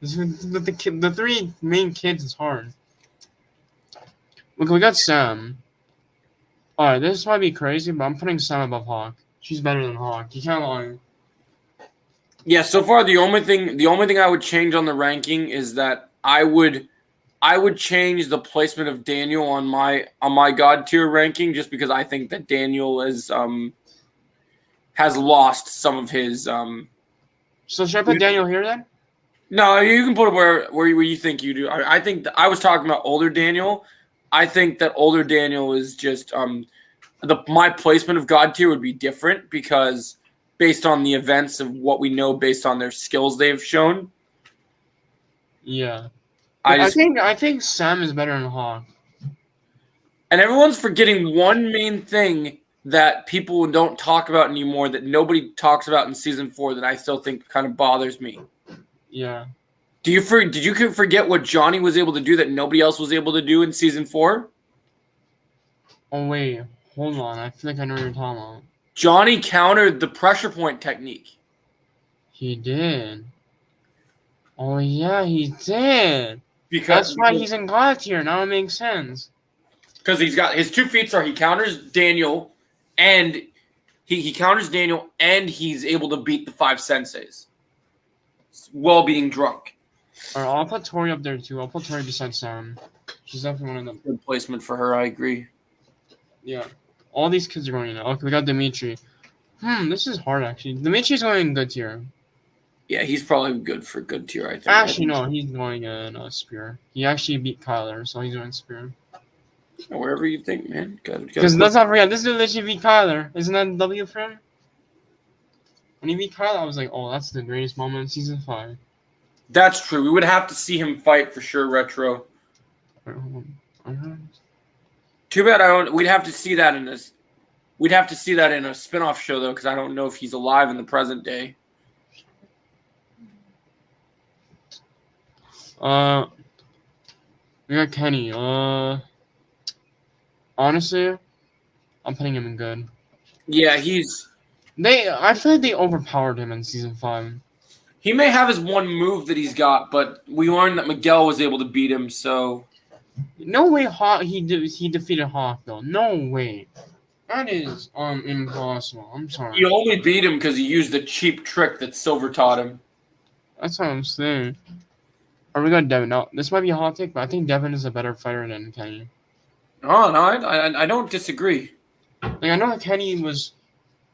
The 3 main kids is hard. Look, we got Sam. Alright, this might be crazy, but I'm putting Sam above Hawk. She's better than Hawk. You can't lie. Yeah, so far the only thing I would change on the ranking is that I would change the placement of Daniel on my God tier ranking just because I think that Daniel has lost some of his. So should I put Daniel here then? No, you can put it where you think you do. I think I was talking about older Daniel. I think that older Daniel is just my placement of God tier would be different because based on the events of what we know, based on their skills they've shown. Yeah, I think Sam is better than Hawk. And everyone's forgetting one main thing that people don't talk about anymore, that nobody talks about in season 4, that I still think kind of bothers me. Yeah. Did you forget what Johnny was able to do that nobody else was able to do in season 4? Oh wait, hold on. I feel like I know what you're talking about. Johnny countered the pressure point technique. He did. Oh yeah, he did. Because That's why he's in God tier. Now it makes sense. Because he's got his 2 feats are he counters Daniel and he counters Daniel and he's able to beat the 5 senseis while being drunk. Alright, I'll put Tori up there too. I'll put Tori beside Sam. She's definitely one of them. Good placement for her, I agree. Yeah. All these kids are going in. Okay, we got Dimitri. This is hard actually. Dimitri's going in good tier. Yeah, he's probably good for good tier, I think. Actually, no, he's going in Spear. He actually beat Kyler, so he's going Spear. Wherever you think, man. Because let's not forget, this dude literally beat Kyler. Isn't that a W for him? When he beat Kyler, I was like, oh, that's the greatest moment in Season 5. That's true. We would have to see him fight for sure, Retro. Wait, hold on. Too bad we'd have to see that in this. We'd have to see that in a spin-off show, though, because I don't know if he's alive in the present day. We got Kenny. Honestly, I'm putting him in good. Yeah, I feel like they overpowered him in Season 5. he may have his one move that he's got, but we learned that Miguel was able to beat him, so... No way he defeated Hawk, though. No way. That is impossible. I'm sorry. He only beat him because he used a cheap trick that Silver taught him. That's what I'm saying. Or we got Devin. Now, this might be a hot take, but I think Devin is a better fighter than Kenny. Oh, no, I don't disagree. Like, I know that Kenny was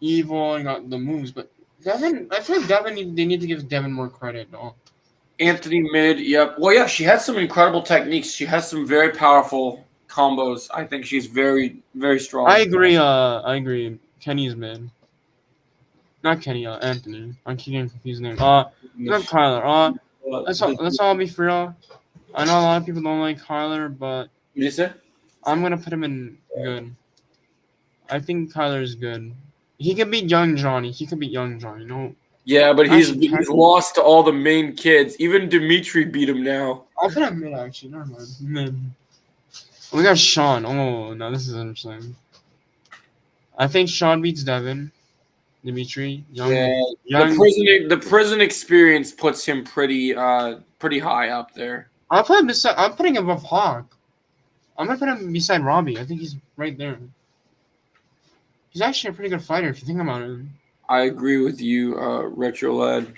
evil and got the moves, but Devin, I feel like they need to give Devin more credit, though. Anthony mid, yep. Well, yeah, she has some incredible techniques. She has some very powerful combos. I think she's very, very strong. I agree. Kenny's mid. Not Kenny, Anthony. I keep getting confused names. Not Kyler. Let's all be real. I know a lot of people don't like Kyler, but What did you say? I'm gonna put him in good. I think Kyler is good. He could beat Young Johnny. No. Yeah, but he's lost to all the main kids. Even Dimitri beat him now. I'll put him mid, actually. Never mind. Mid. We got Sean. Oh, no, this is interesting. I think Sean beats Devin. Dimitri. Young. The prison experience puts him pretty high up there. I'm putting him above Hawk. I'm gonna put him beside Robbie. I think he's right there. He's actually a pretty good fighter if you think about it. I agree with you, Retro Lad.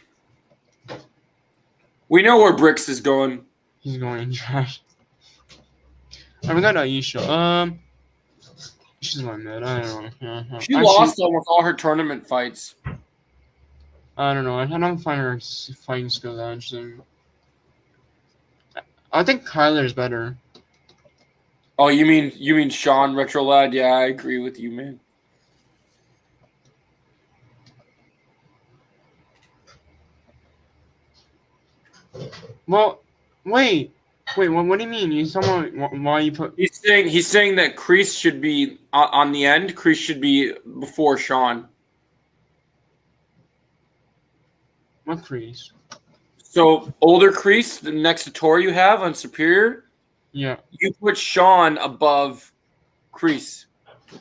We know where Bricks is going. He's going in trash. Alright, we got Aisha. She's going mid. I don't know. Yeah. She lost almost all her tournament fights. I don't know. I don't find her fighting skill that interesting. I think Kyler's better. Oh, you mean Sean, Retro Lad? Yeah, I agree with you, man. Well, wait. What do you mean? You someone? Why you put? He's saying that Kreese should be on the end. Kreese should be before Sean. What Kreese? So older Kreese, the next to Tori you have on Superior. Yeah. You put Sean above Kreese.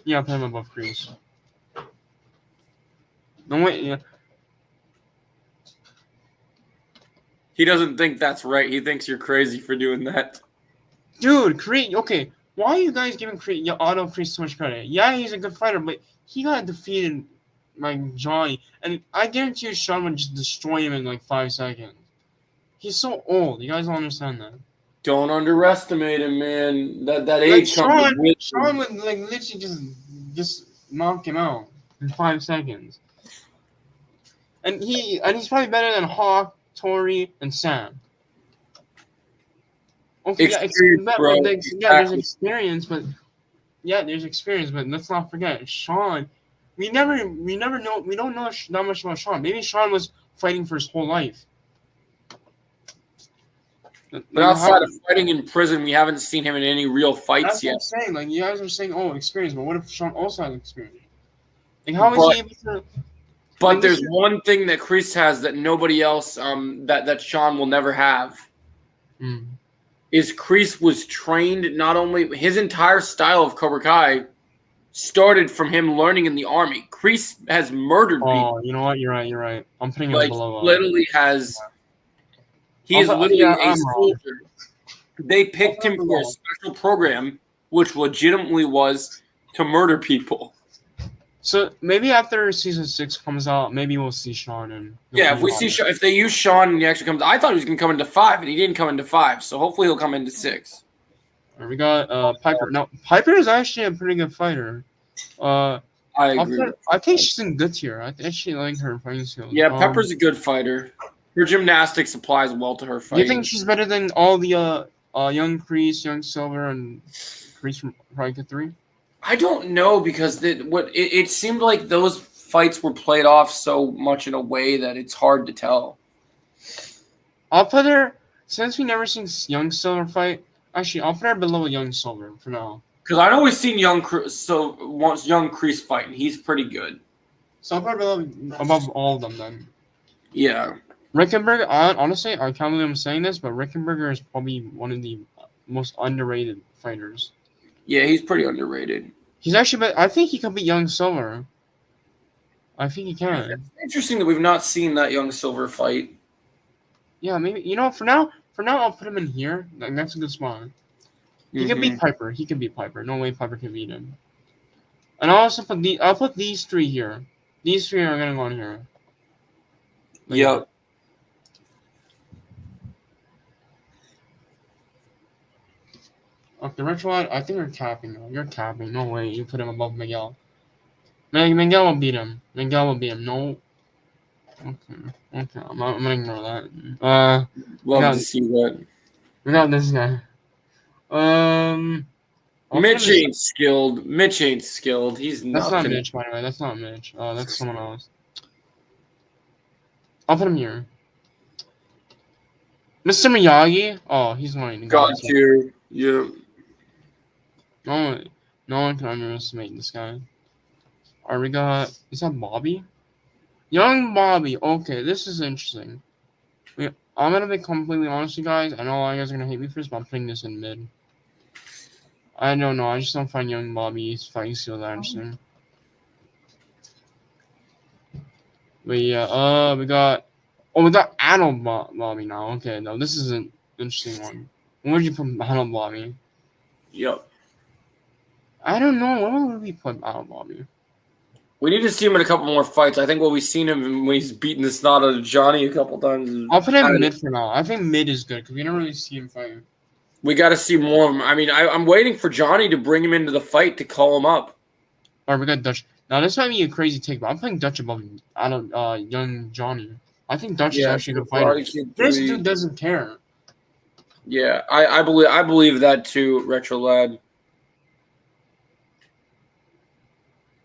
Yeah, I put him above Kreese. No wait. Yeah. He doesn't think that's right. He thinks you're crazy for doing that. Dude, Kreese. Okay, why are you guys giving Otto Kreese so much credit? Yeah, he's a good fighter, but he got defeated by Johnny, and I guarantee you Sean would just destroy him in like 5 seconds. He's so old. You guys don't understand that. Don't underestimate him, man. That age comes with Sean would like literally just knock him out in 5 seconds. And he's probably better than Hawk, Tori, and Sam. Okay, there's experience, but let's not forget Sean. We don't know that much about Sean. Maybe Sean was fighting for his whole life. But outside of fighting in prison, we haven't seen him in any real fights yet. That's what I'm saying. Like, you guys are saying, oh, experience, but what if Sean also has experience? Like, how is he able to... But there's one thing that Kreese has that nobody else, that Sean will never have. Is Kreese was trained not only... His entire style of Cobra Kai started from him learning in the army. Kreese has murdered people. Oh, you know what? You're right. I'm putting him Like, below. literally has. He is literally a soldier. They picked him for a special program, which legitimately was to murder people. So maybe after season 6 comes out, maybe we'll see Sean and yeah. If they use Sean and he actually comes, I thought he was gonna come into 5, and he didn't come into 5. So hopefully he'll come into 6. We got Piper. Now Piper is actually a pretty good fighter. I agree. I think she's in good tier. I actually like her fighting skills. Yeah, Pepper's a good fighter. Her gymnastics applies well to her fighting. Do you think she's better than all the young Kreese, young Silver, and Kreese from Karate 3? I don't know because it seemed like those fights were played off so much in a way that it's hard to tell. I'll put her, since we never seen young Silver fight. Actually, I'll put her below young Silver for now. Because I know we've seen young Kreese fight, and he's pretty good. So I'll put her above all of them then. Yeah. Rickenberger, honestly, I can't believe I'm saying this, but Rickenberger is probably one of the most underrated fighters. Yeah, he's pretty underrated. He's actually, I think he could be young Silver. I think he can. It's interesting that we've not seen that young Silver fight. Yeah, maybe. For now, I'll put him in here. Like, that's a good spot. He can beat Piper. No way Piper can beat him. And I'll also put these 3 here. These 3 are gonna go in here. Like, yep. Okay, Retro Lad, I think you're capping now. You're capping. No way you put him above Miguel. Miguel will beat him. No. Okay. I'm gonna ignore that. Love to see that. We got this guy. Mitch ain't skilled. He's nothing. That's not Mitch, by the way. That's not Mitch. That's someone else. I'll put him here. Mr. Miyagi. Oh, he's mine. Got you. Yeah. No one can underestimate this guy. Alright, we got. Is that Bobby? Young Bobby. Okay, this is interesting. I'm gonna be completely honest with you guys. I know a lot of you guys are gonna hate me for this, but I'm putting this in mid. I don't know. I just don't find young Bobby's fighting skill that interesting. But yeah, we got adult Bobby now. Okay, no, this is an interesting one. Where would you put adult Bobby? Yep. I don't know. Where would we put adult Bobby? We need to see him in a couple more fights. I think we've seen him when he's beaten the snot out of Johnny a couple times. I'll put him in mid for now. I think mid is good because we never really see him fight. We got to see more of him. I mean, I'm waiting for Johnny to bring him into the fight to call him up. All right, we got Dutch. Now, this might be a crazy take, but I'm putting Dutch above young Johnny. I think Dutch is actually a good fighter. This dude doesn't care. Yeah, I believe that too, Retro Lad.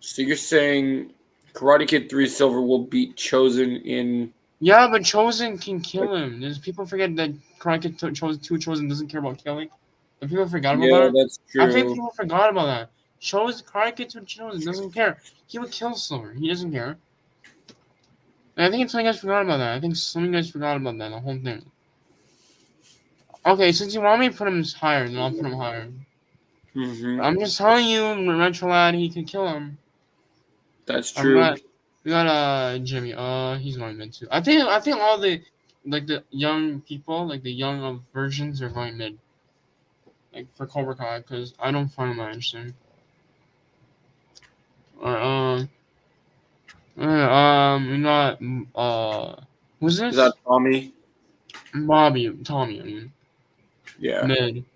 So you're saying Karate Kid 3 Silver will beat Chosen in... Yeah, but Chosen can kill him. There's people forget that Karate Kid 2 Chosen doesn't care about killing. And people forgot about that. Yeah, that's true. I think people forgot about that. Karate Kid 2 Chosen doesn't care. He would kill Silver. He doesn't care. And I think some of you guys forgot about that. The whole thing. Okay, since you want me to put him higher, then I'll put him higher. Mm-hmm. I'm just telling you, Retro Lad, he can kill him. That's true. We got Jimmy. He's going mid too. I think all the young people, like the young versions, are going mid. Like for Cobra Kai, because I don't find them that interesting. Or we got who's this? Is that Tommy? Tommy. I mean. Yeah. Mid.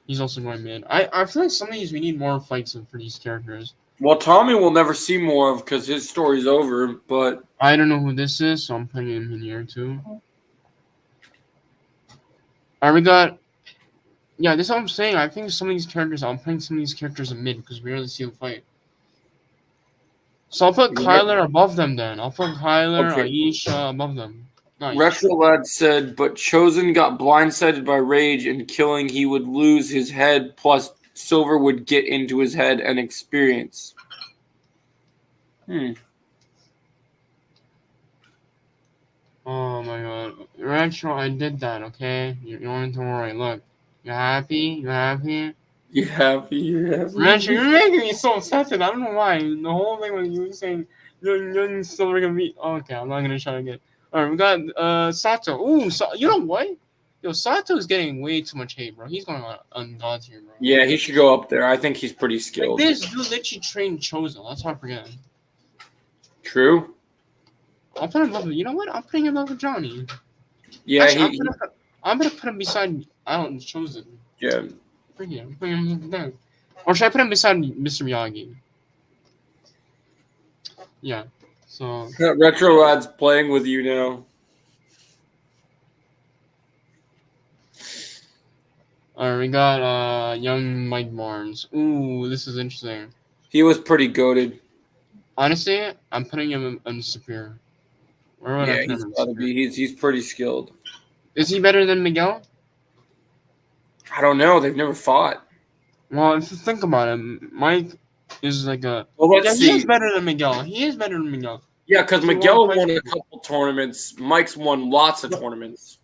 He's also going mid. I feel like some of these we need more fights for these characters. Well, Tommy we'll never see more of because his story's over, but... I don't know who this is, so I'm putting him in here, too. Alright, we got... Yeah, this is what I'm saying. I think some of these characters... I'm putting some of these characters in mid, because we rarely see them fight. So I'll put Kyler above them, then. I'll put Kyler, Aisha above them. Retro Lad said, but Chosen got blindsided by rage, and killing he would lose his head, plus... Silver would get into his head and experience. Oh my god. Retro, I did that, okay? You don't need to worry. Look. You happy? You happy? You happy? Rancher, you're making me so upset. I don't know why. The whole thing when you were saying young Silver gonna beat. Okay, I'm not gonna try again. All right, we got Sato. Ooh, you know what? Yo, Sato's getting way too much hate, bro. He's going on God tier, bro. Yeah, he should go up there. I think he's pretty Like skilled. this dude literally trained Chosen. Let's not forget. True. I'll put him above. You know what? I'm putting him above Johnny. Yeah, Actually, I'm gonna put him beside Chosen. yeah. I'm putting him down. Or should I put him beside Mr. Miyagi? Yeah. So. Retro Lad's playing with you now. Alright, we got young Mike Barnes. Ooh, this is interesting. He was pretty goated. Honestly, I'm putting him in superior. Where would I put him? Gotta be. He's pretty skilled. Is he better than Miguel? I don't know. They've never fought. Well, if you think about it, Mike is like a. Well, let's see. He is better than Miguel. He is better than Miguel. Yeah, because Miguel won a couple tournaments. Mike's won lots of tournaments.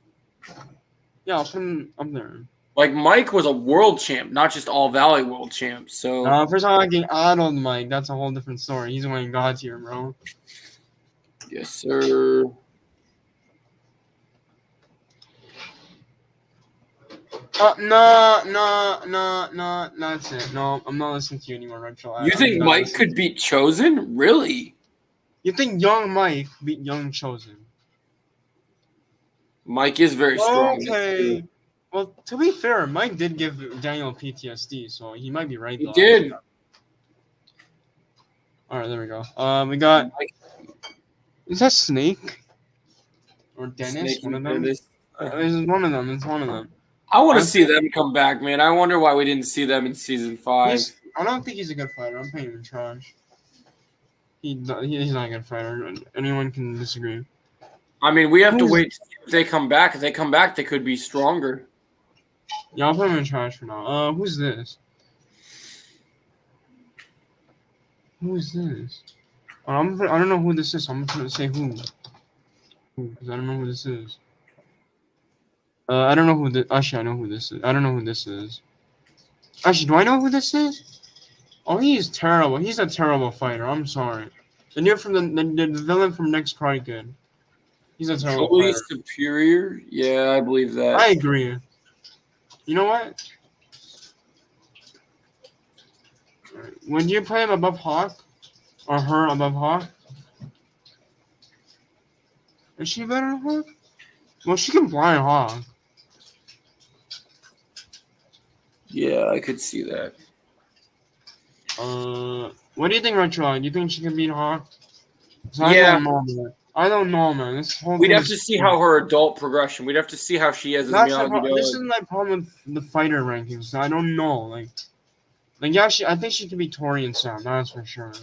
Yeah, I'll put him up there. Like, Mike was a world champ, not just All Valley world champ. So first of all, I get Arnold Mike. That's a whole different story. He's winning God tier, bro. Yes, sir. No, that's it. No, I'm not listening to you anymore, Retro. You think Mike could beat Chosen? Really? You think young Mike beat young Chosen? Mike is very strong. Okay. Well, to be fair, Mike did give Daniel PTSD, so he might be right. He did. All right, there we go. We got. Is that Snake or Dennis? Snake one of them. Dennis. It's one of them. It's one of them. I want to see them come back, man. I wonder why we didn't see them in season 5. I don't think he's a good fighter. I'm putting him in trash. He's not a good fighter. Anyone can disagree. I mean, we have to wait to see if they come back. If they come back, they could be stronger. Yeah, I'll put him in trash for now. Who's this? Who is this? I don't know who this is. So I'm gonna say who, because I don't know who this is. I don't know who this. Actually, I know who this is. I don't know who this is. Actually, do I know who this is? Oh, he's terrible. He's a terrible fighter. I'm sorry. The dude from the villain from Next Karate Kid. He's a terrible Totally fighter. superior? Yeah, I believe that. I agree. You know what? When you play him above Hawk, or her above Hawk, is she better than Hawk? Well, she can blind Hawk. Yeah, I could see that. What do you think, Retro? Do you think she can beat Hawk? Yeah. I don't know, man. We'd have to see how her adult progression. We'd have to see how she is as Miyagi-Do. This is my problem with the fighter rankings. I don't know. Like yeah, I think she can beat Tori and Sam. That's for sure.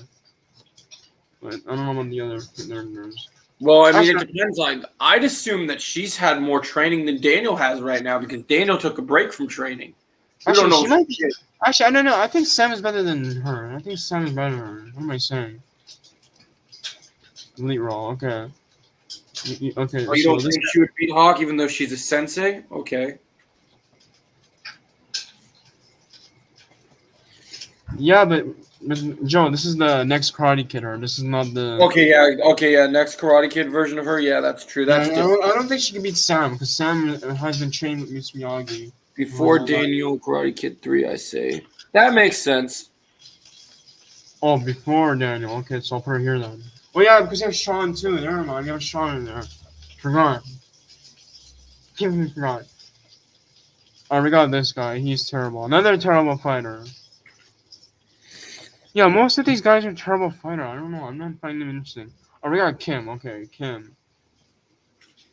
But I don't know about the other nerds. Well, I mean, it depends. Like, I'd assume that she's had more training than Daniel has right now because Daniel took a break from training. Actually, I don't know. I think Sam is better than her. I think Sam is better than her. What am I saying? Elite roll. Okay. Okay. Oh, you don't think she would beat Hawk even though she's a sensei? Okay. Yeah, but Joe, this is the Next Karate Kid, or this is not the. Okay, yeah. Next Karate Kid version of her. Yeah, that's true. That's I don't think she can beat Sam because Sam has been trained with Miss Miyagi. Before Daniel, Karate Kid 3, I say. That makes sense. Oh, before Daniel. Okay, so I'll put her here then. Oh yeah, because you have Sean too. Never mind, you have Sean in there. Forgot. Completely forgot. Alright, we got this guy. He's terrible. Another terrible fighter. Yeah, most of these guys are terrible fighter. I don't know. I'm not finding them interesting. Oh, we got Kim. Okay, Kim.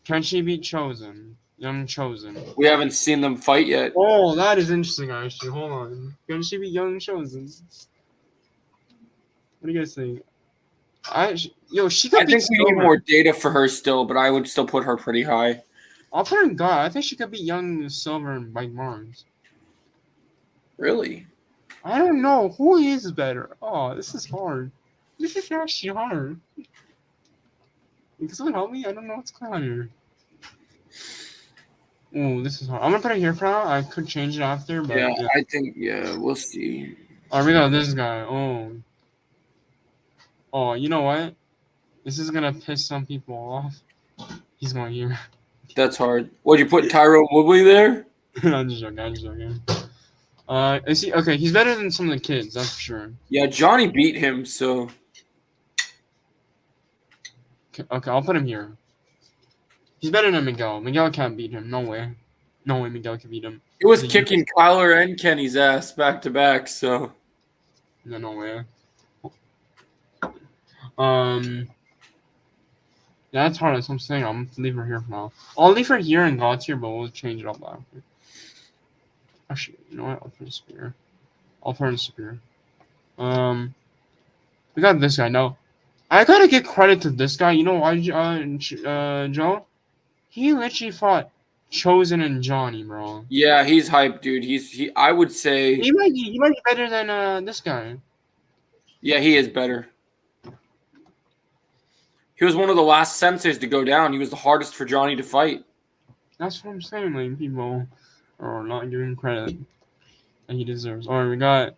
Can she beat Chosen? Young Chosen. We haven't seen them fight yet. Oh, that is interesting, actually. Hold on. Can she beat Young Chosen? What do you guys think? She could beat I think we need more data for her still, but I would still put her pretty high. I'll put her in God. I think she could beat Young Silver and Mike Barnes. Really? I don't know. Who is better? Oh, this is hard. This is actually hard. Can someone help me? I don't know what's going on here. Ooh, this is hard. I'm gonna put it here for now. I could change it after, but Yeah, yeah. I think we'll see. Alright, we got this guy. Oh, you know what? This is gonna piss some people off. He's going here. That's hard. Would you put Tyrone Woodley there? I'm just joking. I'm just joking. Is he okay? He's better than some of the kids, that's for sure. Yeah, Johnny beat him, so Okay, I'll put him here. He's better than Miguel. Miguel can't beat him. No way. No way Miguel can beat him. he was kicking Kyler and Kenny's ass back to back. So No way. Yeah, that's hard. That's what I'm saying. I'm gonna leave her here for now. I'll leave her here and God's here, but we'll change it up after. Actually, you know what? I'll put a spear. I'll put in a spear. We got this guy. No, I gotta give credit to this guy. You know why, Joe? He literally fought Chosen and Johnny, bro. yeah, he's hyped, dude. I would say He might be better than this guy. yeah, he is better. He was one of the last senseis to go down. He was the hardest for Johnny to fight. That's what I'm saying. Like people are not giving credit that he deserves. All right, we got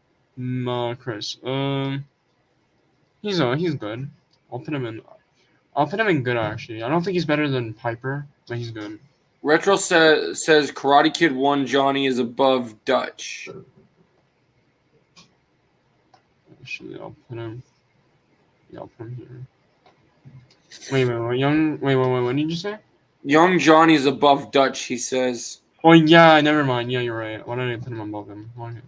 Chris. He's good. I'll put him in good actually. I don't think he's better than Piper, but he's good. Retro says Karate Kid 1 Johnny is above Dutch. Actually, I'll put him. Yeah, I'll put him here. Wait. What did you say? Young Johnny's above Dutch, he says. Oh yeah, never mind. Yeah, you're right. Why did I put him above him? Okay.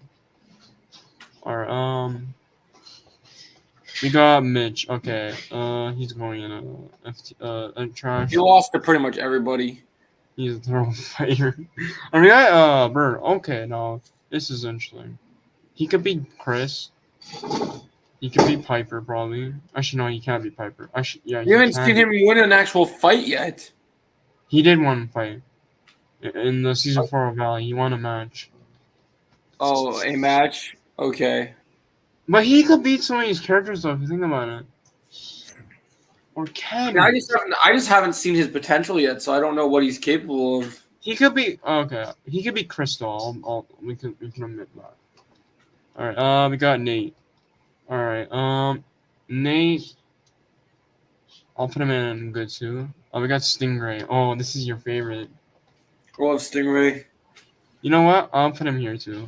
All right. We got Mitch. Okay. He's going in a trash. He lost to pretty much everybody. He's a throw fighter. And we got Bird. Okay, no, this is interesting. He could be Chris. He could be Piper probably. Actually, no, he can't be Piper. Yeah. You haven't seen him win an actual fight yet. He did one fight in the season 4 of Valley. He won a match. Oh, a match? Okay. But he could beat some of these characters though, if you think about it. Or can he? I just haven't seen his potential yet, so I don't know what he's capable of. He could be okay. He could be Crystal. We can admit that. All right. We got Nate. All right. Nate. I'll put him in good too. We got Stingray. Oh, this is your favorite. I love Stingray. You know what? I'll put him here too.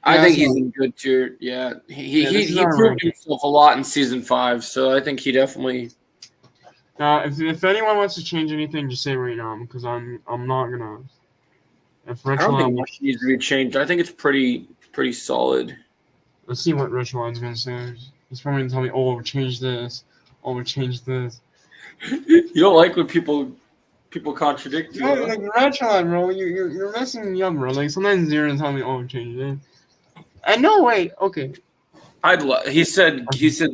I think he's in good tier. Yeah, he proved himself a lot in season 5, so I think he definitely. If anyone wants to change anything, just say right now, because I'm not gonna. If I don't think much needs to be changed. I think it's pretty solid. Let's see what Rich Line's gonna say. He's probably gonna tell me, "Oh, change this. Oh, change this." You don't like when people contradict you. No, like Rich Line, bro. You're messing me up, bro. Like sometimes you're gonna tell me, "Oh, change this." And no, wait. Okay. He said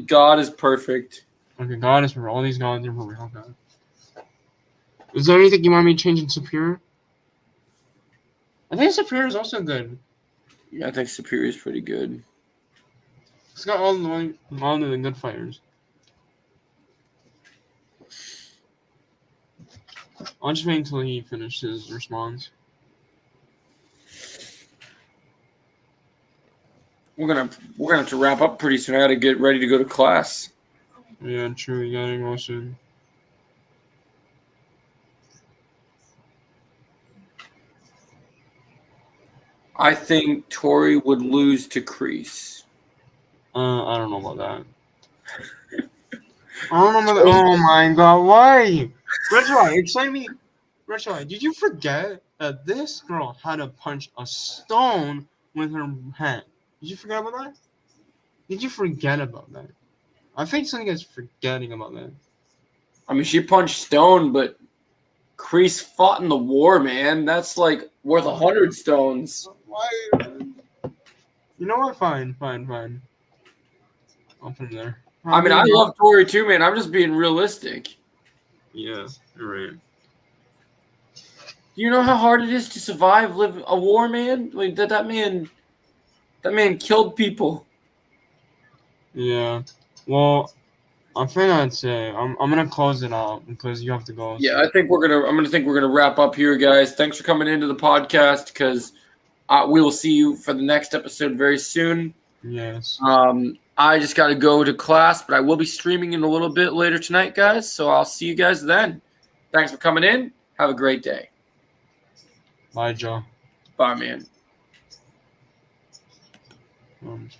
God is perfect. Okay, God is for all these gods are perfect. Okay. Is there anything you want me to change in Superior? I think Superior is also good. Yeah, I think Superior is pretty good. It's got all the good fighters. I'll just wait until he finishes response. We're gonna have to wrap up pretty soon. I gotta get ready to go to class. Yeah, true. You gotta go soon. I think Tori would lose to Kreese. I don't know about that. I don't know about that. Oh my god, why? Richard, explain me. Richard, did you forget that this girl had to punch a stone with her hand? Did you forget about that? Did you forget about that? I think some guys forgetting about that. I mean, she punched stone, but Kreese fought in the war, man. That's like worth 100 stones. Why? You know what? Fine. I'll put him there. I mean, I love Tori too, man. I'm just being realistic. Yeah, you're right. Do you know how hard it is to live a war, man? I mean, that man killed people. Yeah. Well, I think that's it. I'm gonna close it out because you have to go. Yeah, I'm gonna wrap up here, guys. Thanks for coming into the podcast because we will see you for the next episode very soon. Yes. I just got to go to class, but I will be streaming in a little bit later tonight, guys. So I'll see you guys then. Thanks for coming in. Have a great day. Bye, Joe. Bye, man.